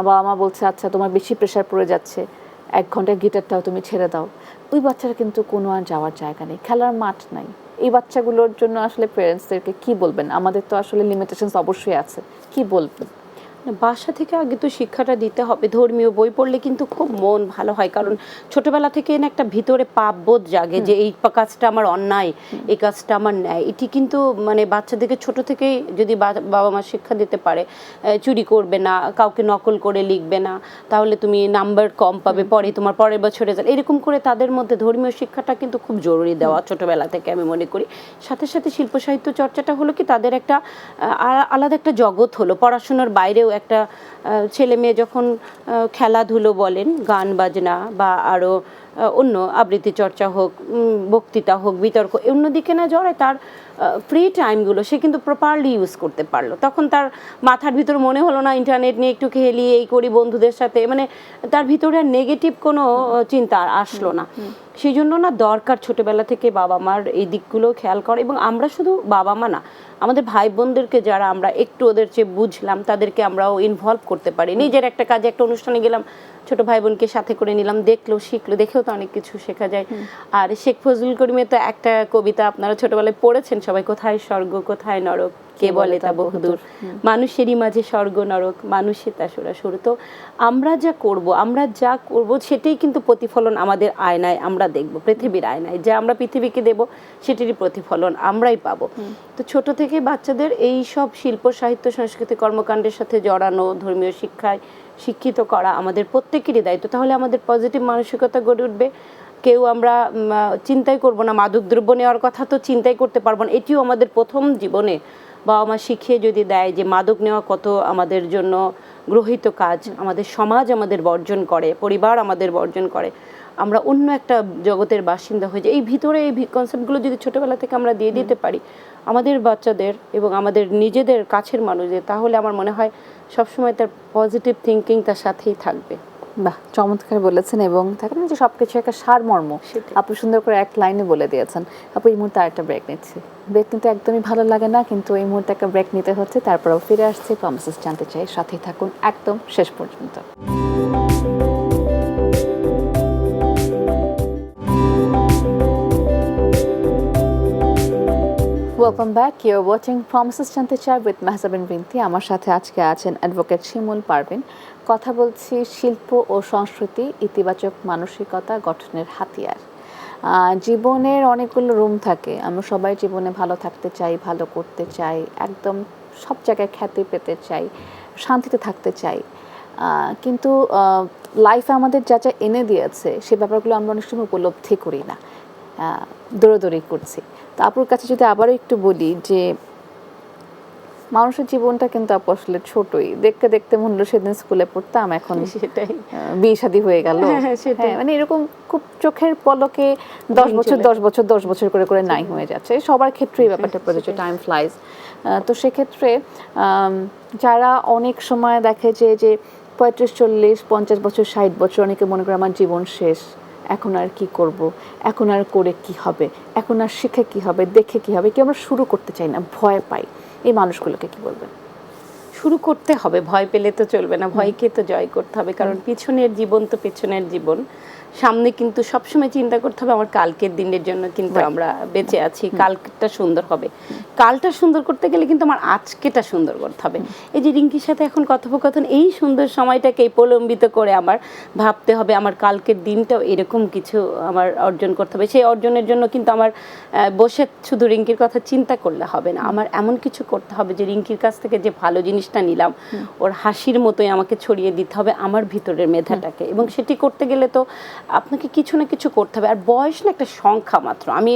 বাবা মা বলছে আচ্ছা তোমার বেশি প্রেশার পড়ে যাচ্ছে, 1 ঘন্টার গিটারটাও তুমি ছেড়ে দাও। ওই বাচ্চারা কিন্তু কোনো আর যাওয়ার জায়গা নেই, খেলার মাঠ নাই। এই বাচ্চাগুলোর জন্য আসলে প্যারেন্টসদেরকে কি বলবেন? আমাদের তো আসলে লিমিটেশনস অবশ্যই আছে, কি বলবেন? বাসা থেকে আগে তো শিক্ষাটা দিতে হবে। ধর্মীয় বই পড়লে কিন্তু খুব মন ভালো হয়, কারণ ছোটবেলা থেকে না একটা ভিতরে পাপবোধ জাগে যে এই কাজটা আমার অন্যায়, এই কাজটা আমার ন্যায়। এটি কিন্তু মানে বাচ্চাদেরকে ছোট থেকেই যদি বাবা মা শিক্ষা দিতে পারে, চুরি করবে না, কাউকে নকল করে লিখবে না, তাহলে তুমি নাম্বার কম পাবে, পরে তোমার পরের বছর রেজাল্ট, এরকম করে তাদের মধ্যে ধর্মীয় শিক্ষাটা কিন্তু খুব জরুরি দেওয়া ছোটবেলা থেকে আমি মনে করি। সাথে সাথে শিল্প সাহিত্য চর্চাটা হলো কি তাদের একটা আলাদা একটা জগৎ হলো, পড়াশোনার বাইরেও একটা ছেলে মেয়ে যখন খেলাধুলো বলেন, গান বাজনা বা আরও অন্য আবৃত্তি চর্চা হোক, বক্তৃতা হোক, বিতর্ক, অন্যদিকে না জড়ায়, তার ফ্রি টাইমগুলো সে কিন্তু প্রপারলি ইউজ করতে পারলো। তখন তার মাথার ভিতর মনে হলো না ইন্টারনেট নিয়ে একটু খেলি, এই করি বন্ধুদের সাথে, মানে তার ভিতরে আর নেগেটিভ কোনো চিন্তা আসলো না। সেই জন্য না দরকার ছোটবেলা থেকে বাবা মার এই দিকগুলো খেয়াল করা। এবং আমরা শুধু বাবা মা না, আমাদের ভাই বোনদেরকে যারা আমরা একটু ওদের চেয়ে বুঝলাম, তাদেরকে আমরাও ইনভলভ করতে পারি। নিজের একটা কাজে, একটা অনুষ্ঠানে গেলাম, ছোট ভাই বোনকে সাথে করে নিলাম, দেখলো, শিখলো, দেখেও তো অনেক কিছু শেখা যায়। আর শেখ ফজলুল করিমের তো একটা কবিতা আপনারা ছোটবেলায় পড়েছেন সবাই, কোথায় স্বর্গ কোথায় নরক, কে বলে তা বহুদূর, মানুষেরই মাঝে স্বর্গ নরক, মানুষের তা সুরাসুর। তো আমরা যা করব সেটাই কিন্তু প্রতিফলন আমাদের আয়নায় আমরা দেখব, পৃথিবীর আয়নায় যা আমরা পৃথিবীকে দেব সেটারই প্রতিফলন আমরাই পাবো। তো ছোট থেকে বাচ্চাদের এই সব শিল্প সাহিত্য সংস্কৃতি কর্মকাণ্ডের সাথে জড়ানো, ধর্মীয় শিক্ষায় শিক্ষিত করা আমাদের প্রত্যেকেরই দায়িত্ব। তাহলে আমাদের পজিটিভ মানসিকতা গড়ে উঠবে। কেউ আমরা চিন্তাই করব না, মাদক দ্রব্য নেওয়ার কথা তো চিন্তাই করতে পারবো না, এটিও আমাদের প্রথম জীবনে বাবা মা শিখিয়ে যদি দেয় যে মাদক নেওয়া কত আমাদের জন্য গ্রহিত কাজ, আমাদের সমাজ আমাদের বর্জন করে, পরিবার আমাদের বর্জন করে, আমরা অন্য একটা জগতের বাসিন্দা হয়ে যাই। এই ভিতরে এই কনসেপ্টগুলো যদি ছোটোবেলা থেকে আমরা দিয়ে দিতে পারি আমাদের বাচ্চাদের এবং আমাদের নিজেদের কাছের মানুষদের, তাহলে আমার মনে হয় সবসময় তার পজিটিভ থিঙ্কিং তার সাথেই থাকবে। বাহ, চমৎকার বলেছেন। এবং থাকে না যে সবকিছু একটা সারমর্ম, আপনি সুন্দর করে এক লাইনে বলে দিয়েছেন। আপু এই মুহূর্তে আরেকটা ব্রেক নিচ্ছি। ব্রেক নিতে একদমই ভালো লাগে না, কিন্তু এই মুহূর্তে একটা ব্রেক নিতে হচ্ছে, তারপরেও ফিরে আসছি প্রমিসেস জানতে চাই। সাথেই থাকুন একদম শেষ পর্যন্ত। Welcome back, you are watching promises জানতে চাই উইথ মেহজাবিন বিনতি। আমার সাথে আজকে আছেন অ্যাডভোকেট শিমুল পারভিন। কথা বলছি শিল্প ও সংস্কৃতি ইতিবাচক মানসিকতা গঠনের হাতিয়ার। জীবনের অনেকগুলো রুম থাকে, আমরা সবাই জীবনে ভালো থাকতে চাই, ভালো করতে চাই, একদম সব জায়গায় খ্যাতি পেতে চাই, শান্তিতে থাকতে চাই, কিন্তু লাইফে আমাদের যা যা এনে দিয়েছে সে ব্যাপারগুলো আমরা অনেক সময় উপলব্ধি করি না, দৌড়াদৌড়ি করছি। তো আপুর কাছে যদি আবারও একটু বলি যে মানুষের জীবনটা কিন্তু আপু আসলে ছোটই, দেখতে দেখতে মনে হলো সেদিন স্কুলে পড়তাম, এখন সেটাই বিয়ে শাদী হয়ে গেল। মানে এরকম খুব চোখের পলকে 10 বছর করে করে নাই হয়ে যাচ্ছে। সবার ক্ষেত্রে এই ব্যাপারটা প্রযোজ্য, টাইম ফ্লাইজ। তো সেক্ষেত্রে যারা অনেক সময় দেখে যে 35, 40, 50 বছর, 60 বছর, অনেকে মনে করে আমার জীবন শেষ, এখন আর কি করব, এখন আর করে কি হবে, এখন আর শিখে কি হবে, দেখে কি হবে, কি আমরা শুরু করতে চাই না, ভয় পাই। এই মানুষগুলোকে কি বলবেন? শুরু করতে হবে, ভয় পেলে তো চলবে না, ভয়কে তো জয় করতে হবে। কারণ পিছনের জীবন তো পিছনের জীবন, সামনে কিন্তু সবসময় চিন্তা করতে হবে আমার কালকের দিনের জন্য কিন্তু আমরা বেঁচে আছি, কালটা সুন্দর হবে। কালটা সুন্দর করতে গেলে কিন্তু আমার আজকেটা সুন্দর করতে হবে। এই যে রিঙ্কির সাথে এখন কথোপকথন, এই সুন্দর সময়টাকে প্রলম্বিত করে আমার ভাবতে হবে আমার কালকের দিনটাও এরকম কিছু আমার অর্জন করতে হবে। সেই অর্জনের জন্য কিন্তু আমার বসে শুধু রিঙ্কির কথা চিন্তা করলে হবে না, আমার এমন কিছু করতে হবে যে রিঙ্কির কাছ থেকে যে ভালো জিনিসটা নিলাম ওর হাসির মতোই আমাকে ছড়িয়ে দিতে হবে আমার ভিতরের মেধাটাকে। এবং সেটি করতে গেলে তো আপনাকে কিছু না কিছু করতে হবে। আর বয়স না একটা সংখ্যা মাত্র। আমি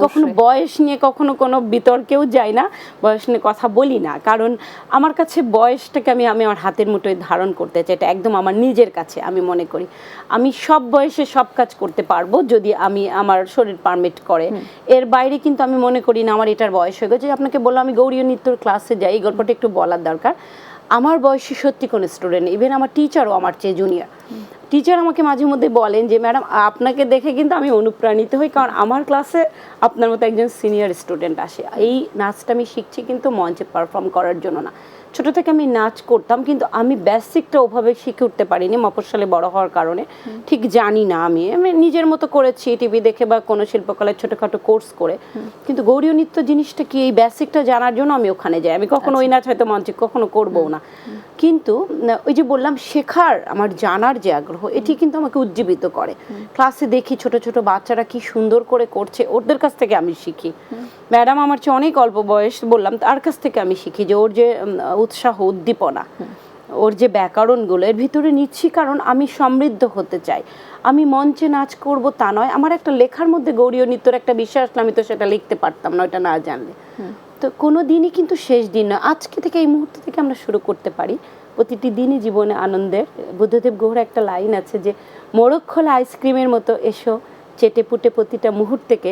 কখনো বয়স নিয়ে কখনো কোনো বিতর্কেও যাই না, বয়স নিয়ে কথা বলি না, কারণ আমার কাছে বয়সটাকে আমি আমার হাতের মুঠোয় ধারণ করতে চাই। এটা একদম আমার নিজের কাছে আমি মনে করি আমি সব বয়সে সব কাজ করতে পারবো যদি আমার শরীর পারমিট করে। এর বাইরে কিন্তু আমি মনে করি না আমার এটার বয়স হয়ে গেছে। আপনাকে বললাম আমি গৌরীয় নৃত্যর ক্লাসে যাই, এই গল্পটা একটু বলার দরকার। আমার বয়সী সত্যি কোনো স্টুডেন্ট, ইভেন আমার টিচারও আমার চেয়ে জুনিয়র। টিচার আমাকে মাঝে মধ্যে বলেন যে ম্যাডাম আপনাকে দেখে কিন্তু আমি অনুপ্রাণিত হই, কারণ আমার ক্লাসে আপনার মতো একজন সিনিয়র স্টুডেন্ট আসে। এই নাচটা আমি শিখছি কিন্তু মঞ্চে পারফর্ম করার জন্য না। ছোটো থেকে আমি নাচ করতাম, কিন্তু আমি বেসিকটা ওভাবে শিখে উঠতে পারিনি মফস্বলে বড় হওয়ার কারণে। ঠিক জানি না, আমি নিজের মতো করেছি টিভি দেখে বা কোনো শিল্পকলার ছোটোখাটো কোর্স করে। কিন্তু গৌরীয় নৃত্য জিনিসটা কি, এই বেসিকটা জানার জন্য আমি ওখানে যাই। আমি কখনো ওই নাচ হয়তো মঞ্চে কখনো করবো না, কিন্তু ওই যে বললাম শেখার আমার জানার যে আগ্রহ, এটি কিন্তু আমাকে উজ্জীবিত করে। ক্লাসে দেখি ছোট ছোট বাচ্চারা কি সুন্দর করে করছে, ওদের কাছ থেকে আমি শিখি। ম্যাডাম আমার চেয়ে অনেক অল্প বয়স, বললাম তার কাছ থেকে আমি শিখি যে ওর যে উৎসাহ উদ্দীপনা, ওর যে ব্যাকরণগুলো এর ভিতরে নিচ্ছি, কারণ আমি সমৃদ্ধ হতে চাই। আমি মঞ্চে নাচ করব তা নয়, আমার একটা লেখার মধ্যে গৌরীয় নৃত্যর একটা বিশ্বাস, আমি তো সেটা লিখতে পারতাম না ওটা না জানলে। তো কোনো দিনই কিন্তু শেষ দিন না, আজকে থেকে এই মুহূর্ত থেকে আমরা শুরু করতে পারি। প্রতিটি দিনই জীবনে আনন্দের। বুদ্ধদেব গুহর একটা লাইন আছে যে মোড়ক খোলা আইসক্রিমের মতো এসো চেটে পুটে প্রতিটা মুহূর্তকে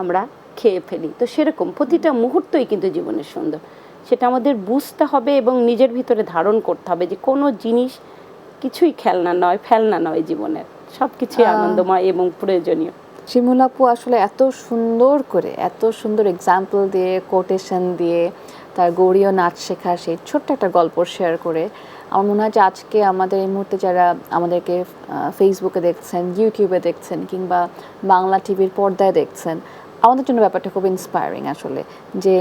আমরা খেয়ে ফেলি। তো সেরকম প্রতিটা মুহূর্তই কিন্তু জীবনের সুন্দর, সেটা আমাদের বুঝতে হবে এবং নিজের ভিতরে ধারণ করতে হবে যে কোনো জিনিস কিছুই খেলনা নয়, ফেলনা নয়, জীবনের সব কিছুই আনন্দময় এবং প্রয়োজনীয়। শিমুল আপু আসলে এত সুন্দর এক্সাম্পল দিয়ে, কোটেশন দিয়ে, তার গৌরীয় নাচ শেখার সেই ছোট্ট একটা গল্প শেয়ার করে আমার মনে হয় যে আজকে আমাদের এই মুহূর্তে যারা আমাদেরকে ফেসবুকে দেখছেন, ইউটিউবে দেখছেন, কিংবা বাংলা টিভির পর্দায় দেখছেন, আমাদের জন্য ব্যাপারটা খুব ইন্সপায়ারিং আসলে, যে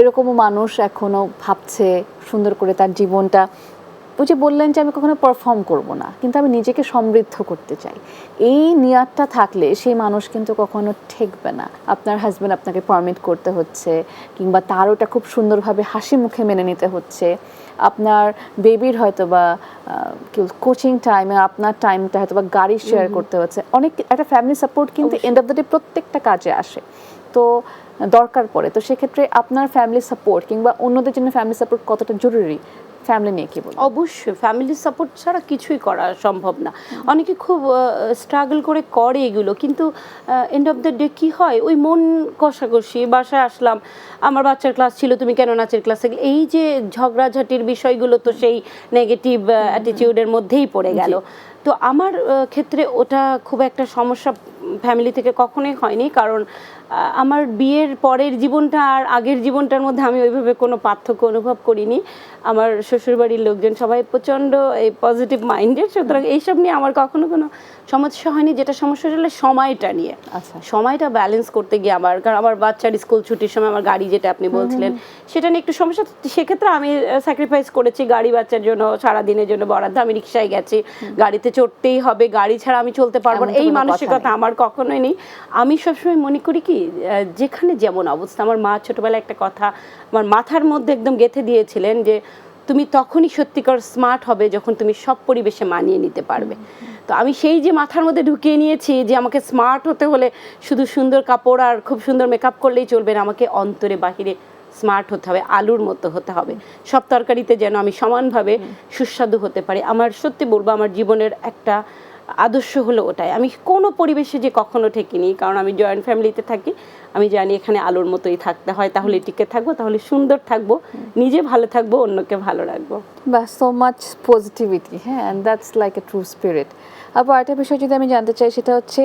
এরকমও মানুষ এখনও ভাবছে সুন্দর করে তার জীবনটা। ওই যে বললেন যে আমি কখনো পারফর্ম করব না, কিন্তু আমি নিজেকে সমৃদ্ধ করতে চাই, এই নিয়াতটা থাকলে সেই মানুষ কিন্তু কখনো ঠেকবে না। আপনার হাজব্যান্ড আপনাকে পারমিট করতে হচ্ছে, কিংবা তার ওটা খুব সুন্দরভাবে হাসি মুখে মেনে নিতে হচ্ছে, আপনার বেবির হয়তো বা কোচিং টাইমে আপনার টাইমটা হয়তো বা গাড়ি শেয়ার করতে হচ্ছে, অনেক একটা ফ্যামিলি সাপোর্ট কিন্তু এন্ড অফ দ্য ডে প্রত্যেকটা কাজে আসে। দরকার পড়ে। তো সেক্ষেত্রে আপনার ফ্যামিলি সাপোর্ট কিংবা অন্যদের জন্য ফ্যামিলি সাপোর্ট কতটা জরুরি, ফ্যামিলি নিয়ে কি বলবো? অবশ্যই ফ্যামিলি সাপোর্ট ছাড়া কিছুই করা সম্ভব না। অনেকে খুব স্ট্রাগল করে এগুলো, কিন্তু এন্ড অফ দ্য ডে কি হয়, ওই মন কষাকষি, বাসায় আসলাম আমার বাচ্চার ক্লাস ছিল তুমি কেন নাচের ক্লাসে গেলে, এই যে ঝগড়াঝাটির বিষয়গুলো তো সেই নেগেটিভ অ্যাটিটিউডের মধ্যেই পড়ে গেল। তো আমার ক্ষেত্রে ওটা খুব একটা সমস্যা ফ্যামিলি থেকে কখনোই হয়নি, কারণ আমার বিয়ের পরের জীবনটা আর আগের জীবনটার মধ্যে আমি ওইভাবে কোনো পার্থক্য অনুভব করিনি। আমার শ্বশুরবাড়ির লোকজন সবাই প্রচণ্ড এই পজিটিভ মাইন্ডের, সুতরাং এইসব নিয়ে আমার কখনো কোনো সমস্যা হয়নি। যেটা সমস্যা হলে সময়টা নিয়ে, আচ্ছা, সময়টা ব্যালেন্স করতে গিয়ে আমার, কারণ আমার বাচ্চার স্কুল ছুটির সময় আমার গাড়ি, যেটা আপনি বলছিলেন, সেটা নিয়ে একটু সমস্যা। সেক্ষেত্রে আমি স্যাক্রিফাইস করেছি গাড়ি বাচ্চার জন্য, সারাদিনের জন্য বরাদ্দ, আমি রিক্সায় গেছি, গাড়িতে চড়তেই হবে, গাড়ি ছাড়া আমি চলতে পারবো না, এই মানসিকতা আমার কখনোই নেই। আমি সবসময় মনে করি কি, যেখানে যেমন অবস্থা, আমার মা ছোটবেলায় একটা কথা আমার মাথার মধ্যে একদম গেঁথে দিয়েছিলেন যে তুমি তখনই সত্যিকার স্মার্ট হবে যখন তুমি সব পরিবেশে মানিয়ে নিতে পারবে। তো আমি সেই যে মাথার মধ্যে ঢুকিয়ে নিয়েছি যে আমাকে স্মার্ট হতে হলে শুধু সুন্দর কাপড় আর খুব সুন্দর মেকআপ করলেই চলবে না, আমাকে অন্তরে বাহিরে স্মার্ট হতে হবে, আলুর মতো হতে হবে, সব তরকারিতে যেন আমি সমানভাবে সুস্বাদু হতে পারি। আমার সত্যি বলবো আমার জীবনের একটা আদর্শ হলো ওটাই। আমি কোনো পরিবেশে যে কখনো ঠেকিনি, কারণ আমি জয়েন্ট ফ্যামিলিতে থাকি, আমি জানি এখানে আলোর মতোই থাকতে হয়, তাহলে টিকে থাকবো, তাহলে সুন্দর থাকবো, নিজে ভালো থাকবো, অন্যকে ভালো রাখবো। বা সো মাচ পজিটিভিটি, হ্যাঁ, and that's like a true spirit. আবার একটা বিষয় যদি আমি জানতে চাই, সেটা হচ্ছে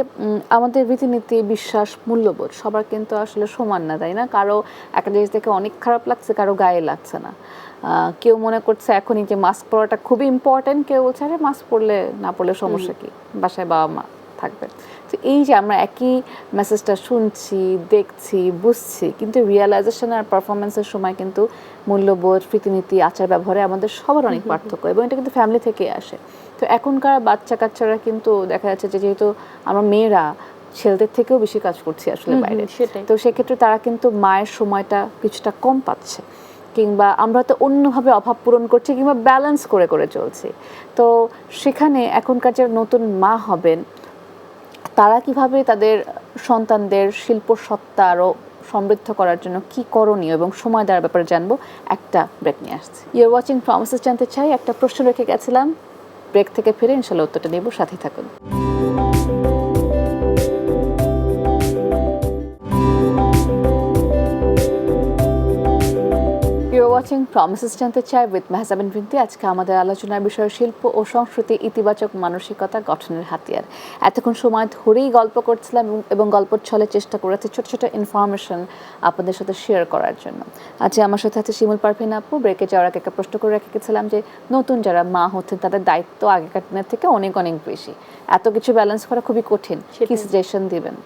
আমাদের রীতিনীতি, বিশ্বাস, মূল্যবোধ সবার কিন্তু আসলে সমান না, তাই না? কারো একটা জিনিস দেখে অনেক খারাপ লাগছে, কারো গায়ে লাগছে না। কেউ মনে করছে এখনই যে মাস্ক পরাটা খুবই ইম্পর্টেন্ট, কেউ বলছে আরে মাস্ক পরলে না পরলে সমস্যা কি, বাসায় বাবা মা থাকবে। তো এই যে আমরা একই মেসেজটা শুনছি, দেখছি, বুঝছি, কিন্তু রিয়েলাইজেশন আর পারফরমেন্সের সময় কিন্তু মূল্যবোধ, রীতিনীতি, আচার ব্যবহারে আমাদের সবার অনেক পার্থক্য, এবং এটা কিন্তু ফ্যামিলি থেকে আসে। তো এখনকার বাচ্চা কাচ্চারা কিন্তু দেখা যাচ্ছে যে যেহেতু আমরা মেয়েরা ছেলেদের থেকেও বেশি কাজ করছি আসলে বাইরে, তো সেক্ষেত্রে তারা কিন্তু মায়ের সময়টা কিছুটা কম পাচ্ছে, কিংবা আমরা তো অন্যভাবে অভাব পূরণ করছি কিংবা ব্যালেন্স করে করে চলছি। তো সেখানে এখনকার যে নতুন মা হবেন, তারা কিভাবে তাদের সন্তানদের শিল্প সত্তা আরও সমৃদ্ধ করার জন্য কি করণীয় এবং সময় দেওয়ার ব্যাপারে জানবো। একটা ব্রেক নিয়ে আসছি। ইউর ওয়াচিং প্রমিসেস জানতে চাই, একটা প্রশ্ন রেখে গেছিলাম, ব্রেক থেকে ফিরে ইনশাল্লাহ উত্তরটা নেব, সাথে থাকুন। ইউর ওয়াচিং প্রমিসেস জানতে চাই উইথ মেহজাবিন বিনতি। আজকে আমাদের আলোচনার বিষয় শিল্প ও সংস্কৃতি, ইতিবাচক মানসিকতা গঠনের হাতিয়ার। এতক্ষণ সময় ধরেই গল্প করছিলাম এবং গল্পের ছলে চেষ্টা করেছি ছোট ছোট ইনফরমেশন আপনাদের সাথে শেয়ার করার জন্য। আজ আমার সাথে আছে শিমুল পারভিন আপু। ব্রেকে যাওয়ার আগে একটা প্রশ্ন করে রেখে গেছিলাম যে নতুন যারা মা হচ্ছেন তাদের দায়িত্ব আগেকার দিনের থেকে অনেক অনেক বেশি, এত কিছু ব্যালেন্স করা খুবই কঠিন, কি সাজেশন দিবেন?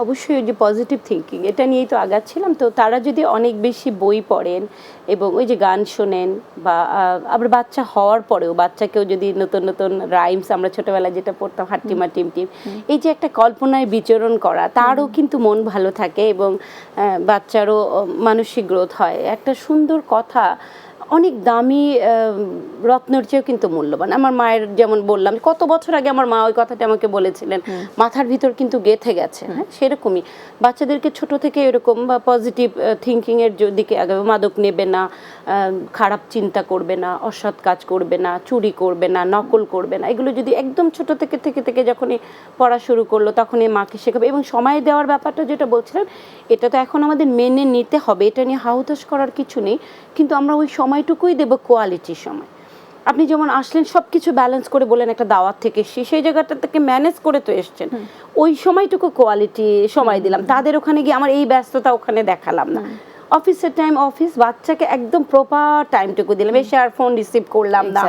অবশ্যই ওই যে পজিটিভ থিঙ্কিং, এটা নিয়েই তো আগাচ্ছিলাম। তো তারা যদি অনেক বেশি বই পড়েন এবং ওই যে গান শোনেন, বা আবার বাচ্চা হওয়ার পরেও বাচ্চাকেও যদি নতুন নতুন রাইমস, আমরা ছোটোবেলায় যেটা পড়তাম হাট্টিমা টিম টিম, এই যে একটা কল্পনায় বিচরণ করা, তারও কিন্তু মন ভালো থাকে এবং বাচ্চারও মানসিক গ্রোথ হয়। একটা সুন্দর কথা অনেক দামি রত্নের চেয়েও কিন্তু মূল্যবান। আমার মায়ের, যেমন বললাম, কত বছর আগে আমার মা ওই কথাটা আমাকে বলেছিলেন, মাথার ভিতর কিন্তু গেঁথে গেছে। হ্যাঁ, সেরকমই বাচ্চাদেরকে ছোট থেকে এরকম বা পজিটিভ থিঙ্কিংয়ের দিকে আগাবে, মাদক নেবে না, খারাপ চিন্তা করবে না, অসৎ কাজ করবে না, চুরি করবে না, নকল করবে না, এগুলো যদি একদম ছোট থেকে থেকে যখনই পড়া শুরু করলো তখনই মাকে শেখাবে। এবং সময় দেওয়ার ব্যাপারটা যেটা বলছিলেন, এটা তো এখন আমাদের মেনে নিতে হবে, এটা নিয়ে হাহুতাশ করার কিছু নেই, কিন্তু আমরা ওই সময়টুকুই দেবো কোয়ালিটির সময়। আপনি যেমন আসলেন সব কিছু ব্যালেন্স করে, বলেন একটা দাওয়াত থেকে এসছি, সেই জায়গাটা থেকে ম্যানেজ করে তো এসছেন, ওই সময়টুকু কোয়ালিটি সময় দিলাম। তাদের ওখানে গিয়ে আমার এই ব্যস্ততা ওখানে দেখালাম না। অফিসের টাইম অফিস, বাচ্চাকে একদম প্রপার টাইমটুকু দিলাম, এসে আর ফোন রিসিভ করলাম না,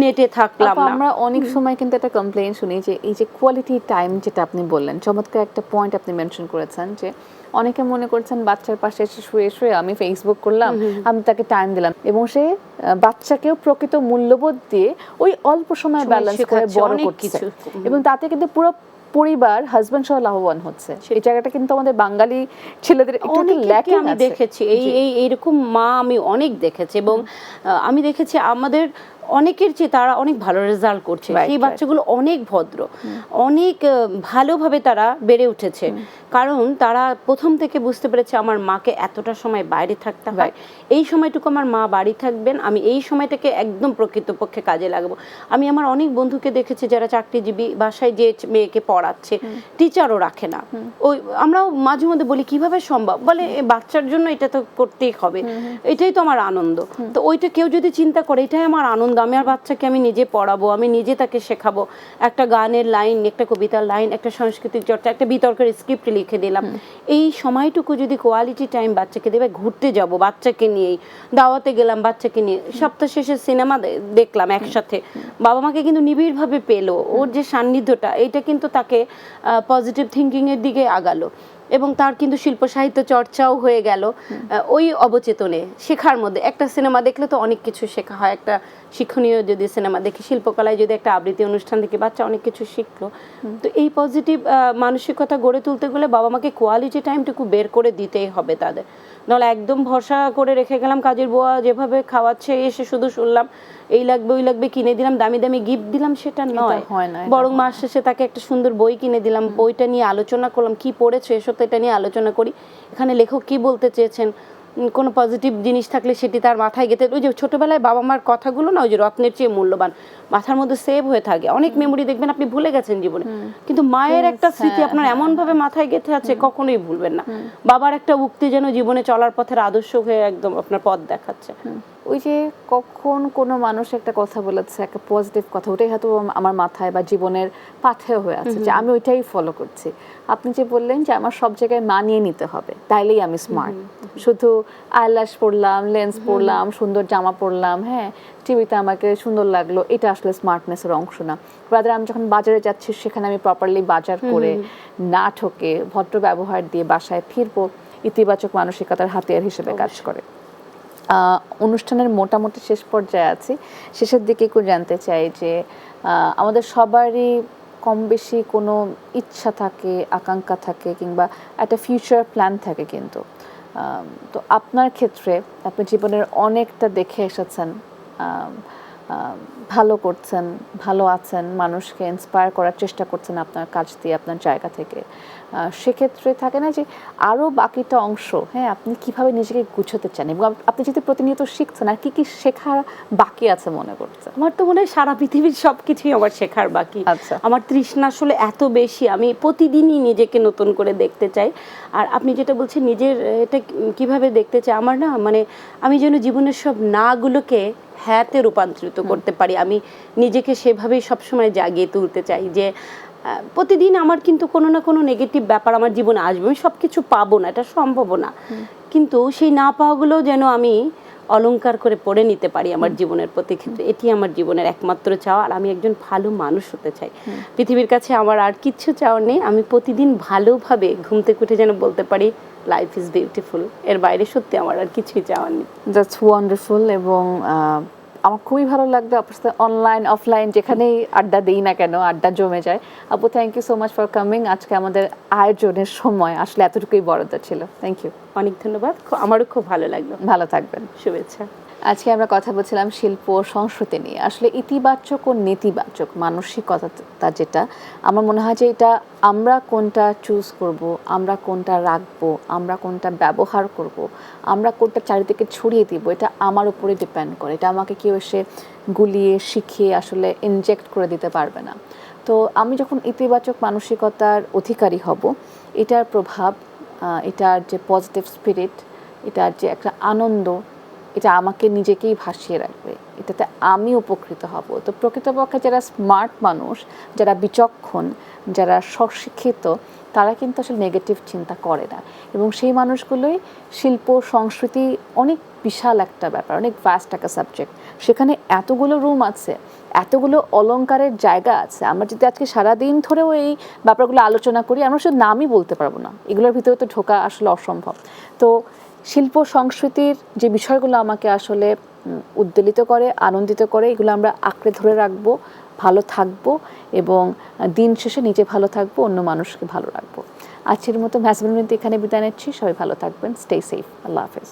নেটে থাকলাম না। আমরা অনেক সময় কিন্তু একটা কমপ্লেইন শুনি যে এই যে কোয়ালিটি টাইম, যেটা আপনি বললেন, চমৎকার একটা পয়েন্ট আপনি মেনশন করেছেন, যে অনেকে মনে করছেন বাচ্চার পাশে এসে শুয়ে শুয়ে আমি ফেসবুক করলাম, আমি তাকে টাইম দিলাম, এবং সে বাচ্চাকেও প্রকৃত মূল্যবোধ দিয়ে ওই অল্প সময় ব্যালেন্স করে বড় করছে, এবং তাতে কিন্তু পুরো পরিবার, হাজবেন্ড সহ লাভবান হচ্ছে। এই জায়গাটা কিন্তু আমাদের বাঙালি ছেলেদের আমি দেখেছি, এইরকম মা আমি অনেক দেখেছি। এবং আমি দেখেছি আমাদের অনেকের চেয়ে তারা অনেক ভালো রেজাল্ট করছে, সেই বাচ্চাগুলো অনেক ভদ্র, অনেক ভালোভাবে তারা বেড়ে উঠেছে, কারণ তারা প্রথম থেকে বুঝতে পেরেছে আমার মাকে এতটা সময় বাইরে থাকতে হয়, এই সময়টুকু আমার মা বাড়ি থাকবেন, আমি এই সময়টাকে একদম প্রকৃতপক্ষে কাজে লাগাবো। আমি আমার অনেক বন্ধুকে দেখেছি যারা চাকরিজীবী, বাসায় যে মেয়েকে পড়াচ্ছে টিচারও রাখে না, ওই আমরাও মাঝে মধ্যে বলি কিভাবে সম্ভব, বলে বাচ্চার জন্য এটা তো করতেই হবে, এটাই তো আমার আনন্দ। তো ওইটা কেউ যদি চিন্তা করে এটাই আমার আনন্দ, আমি আর বাচ্চাকে আমি নিজে পড়াবো, আমি নিজে তাকে শেখাবো, একটা গানের লাইন, একটা কবিতার লাইন, একটা সাংস্কৃতিক চর্চা, একটা বিতর্কের স্ক্রিপ্ট লিখে দিলাম, এই সময়টুকু যদি কোয়ালিটি টাইম বাচ্চাকে দেবে, ঘুরতে যাব বাচ্চাকে নিয়েই, দাওয়াতে গেলাম বাচ্চাকে নিয়ে, সপ্তাহ শেষে সিনেমা দেখলাম একসাথে, বাবা মাকে কিন্তু নিবিড়ভাবে পেলো, ওর যে সান্নিধ্যটা এইটা কিন্তু তাকে পজিটিভ থিঙ্কিং এর দিকে আগালো, এবং তার কিন্তু শিল্প সাহিত্য চর্চাও হয়ে গেল ওই অবচেতনে শেখার মধ্যে। একটা সিনেমা দেখলে তো অনেক কিছু শেখা হয়, একটা শিক্ষণীয় যদি সিনেমা দেখি, শিল্পকলায় যদি একটা আবৃত্তি অনুষ্ঠান দেখি, বাচ্চা অনেক কিছু শিখলো। তো এই পজিটিভ মানসিকতা গড়ে তুলতে গেলে বাবা মাকে কোয়ালিটি টাইমটুকু বের করে দিতেই হবে তাদের, নাহলে একদম ভরসা করে রেখে গেলাম, কাজের বুয়া যেভাবে খাওয়াচ্ছে এসে শুধু শুনলাম এই লাগবে ওই লাগবে, কিনে দিলাম, দামি দামি গিফট দিলাম, সেটা নয়। বরং মাস শেষে তাকে একটা সুন্দর বই কিনে দিলাম, বইটা নিয়ে আলোচনা করলাম, কি পড়েছো এসো তো এটা নিয়ে আলোচনা করি, এখানে লেখক কি বলতে চেয়েছেন, কোনো পজিটিভ জিনিস থাকলে সেটি তার মাথায় গেঁথে, ওই যে ছোটবেলায় বাবা মার কথাগুলো না ওই যে রত্নের চেয়ে মূল্যবান, মাথার মধ্যে সেভ হয়ে থাকে, অনেক মেমোরি দেখবেন আপনি ভুলে গেছেন জীবনে, কিন্তু মায়ের একটা স্মৃতি আপনার এমন ভাবে মাথায় গেঁথে আছে কখনোই ভুলবেন না। বাবার একটা উক্তি যেন জীবনে চলার পথের আদর্শ হয়ে একদম আপনার পথ দেখাচ্ছে। ওই যে কখন কোনো মানুষ একটা কথা বলেছে, একটা পজিটিভ কথা, ওটাই হয়তো আমার মাথায় বা জীবনের পাথেয় হয়ে আছে, যে আমি ওইটাই ফলো করছি। আপনি যে বললেন যে আমার সব জায়গায় মানিয়ে নিতে হবে, তাইলেই আমি স্মার্ট, শুধু আইল্যাশ পরলাম, লেন্স পরলাম, সুন্দর জামা পরলাম, হ্যাঁ টিভিতে আমাকে সুন্দর লাগলো, এটা আসলে স্মার্টনেসের অংশ না। রাদার আমি যখন বাজারে যাচ্ছি সেখানে আমি প্রপারলি বাজার করে না ঠকে ভদ্র ব্যবহার দিয়ে বাসায় ফিরবো, ইতিবাচক মানসিকতার হাতিয়ার হিসেবে কাজ করে। অনুষ্ঠানের মোটামুটি শেষ পর্যায়ে আছি, শেষের দিকে একটু জানতে চাই যে আমাদের সবারই কম বেশি কোনো ইচ্ছা থাকে, আকাঙ্ক্ষা থাকে, কিংবা একটা ফিউচার প্ল্যান থাকে, কিন্তু তো আপনার ক্ষেত্রে আপনি জীবনের অনেকটা দেখে এসেছেন, ভালো করছেন, ভালো আছেন, মানুষকে ইন্সপায়ার করার চেষ্টা করছেন আপনার কাজ দিয়ে, আপনার জায়গা থেকে, সেক্ষেত্রে থাকে না যে আরও বাকিটা অংশ, হ্যাঁ আপনি কিভাবে নিজেকে গুছোতে চান, এবং আপনি যদি প্রতিনিয়ত শিখছেন, আর কি কি শেখার বাকি আছে মনে করছেন? আমার তো মনে হয় সারা পৃথিবীর সব কিছুই আমার শেখার বাকি। আচ্ছা, আমার তৃষ্ণা আসলে এত বেশি, আমি প্রতিদিনই নিজেকে নতুন করে দেখতে চাই। আর আপনি যেটা বলছেন নিজের এটা কিভাবে দেখতে চাই, আমার না মানে আমি যেন জীবনের সব নাগুলোকে হ্যাঁতে রূপান্তরিত করতে পারি, আমি নিজেকে সেভাবেই সবসময় জাগিয়ে তুলতে চাই, যে প্রতিদিন আমার কিন্তু কোনো না কোনো নেগেটিভ ব্যাপার আমার জীবনে আসবে, আমি সব কিছু পাবো না, এটা সম্ভব না, কিন্তু সেই না পাওয়াগুলো যেন আমি অলংকার করে পড়ে নিতে পারি আমার জীবনের প্রতি ক্ষেত্রে, এটি আমার জীবনের একমাত্র চাওয়া। আর আমি একজন ভালো মানুষ হতে চাই, পৃথিবীর কাছে আমার আর কিচ্ছু চাওয়ার নেই, আমি প্রতিদিন ভালোভাবে ঘুম থেকে উঠে যেন বলতে পারি লাইফ ইজ বিউটিফুল, এর বাইরে সত্যি আমার আর কিছুই চাওয়ার নেই। That's wonderful. এবং আমার খুবই ভালো লাগবে আপনার সাথে অনলাইন অফলাইন যেখানেই আড্ডা দিই না কেন, আড্ডা জমে যায়। আপু, thank you so much for coming. আজকে আমাদের আয়োজনের সময় আসলে এতটুকুই বরাদ্দ ছিল। থ্যাংক ইউ, অনেক ধন্যবাদ, আমারও খুব ভালো লাগলো। ভালো থাকবেন, শুভেচ্ছা। আজকে আমরা কথা বলছিলাম শিল্প ও সংস্কৃতি নিয়ে। আসলে ইতিবাচক ও নেতিবাচক মানসিকতা যেটা, আমার মনে হয় যে এটা আমরা কোনটা চুজ করব, আমরা কোনটা রাখবো, আমরা কোনটা ব্যবহার করব, আমরা কোনটা চারিদিকে ছড়িয়ে দিব, এটা আমার উপরে ডিপেন্ড করে। এটা আমাকে কেউ এসে গুলিয়ে শিখিয়ে আসলে ইনজেক্ট করে দিতে পারবে না। তো আমি যখন ইতিবাচক মানসিকতার অধিকারী হব, এটার প্রভাব, এটার যে পজিটিভ স্পিরিট, এটার যে একটা আনন্দ, এটা আমাকে নিজেকেই ভাসিয়ে রাখবে, এটাতে আমি উপকৃত হব। তো প্রকৃতপক্ষে যারা স্মার্ট মানুষ, যারা বিচক্ষণ, যারা স্বশিক্ষিত, তারা কিন্তু আসলে নেগেটিভ চিন্তা করে না। এবং সেই মানুষগুলোই শিল্প সংস্কৃতি অনেক বিশাল একটা ব্যাপার, অনেক ভাস্ট একটা সাবজেক্ট, সেখানে এতগুলো রুম আছে, এতগুলো অলংকারের জায়গা আছে। আমরা যদি আজকে সারাদিন ধরেও এই ব্যাপারগুলো আলোচনা করি, আমরা শুধু নামই বলতে পারবো না, এগুলোর ভিতরে তো ঢোকা আসলে অসম্ভব। তো শিল্প সংস্কৃতির যে বিষয়গুলো আমাকে আসলে উদ্বেলিত করে, আনন্দিত করে, এগুলো আমরা আঁকড়ে ধরে রাখবো, ভালো থাকবো, এবং দিন শেষে নিজে ভালো থাকবো, অন্য মানুষকে ভালো রাখবো। আজকের মতো ম্যাসবিন এখানে বিদায় নিচ্ছি। সবাই ভালো থাকবেন, স্টে সেফ, আল্লাহ হাফেজ।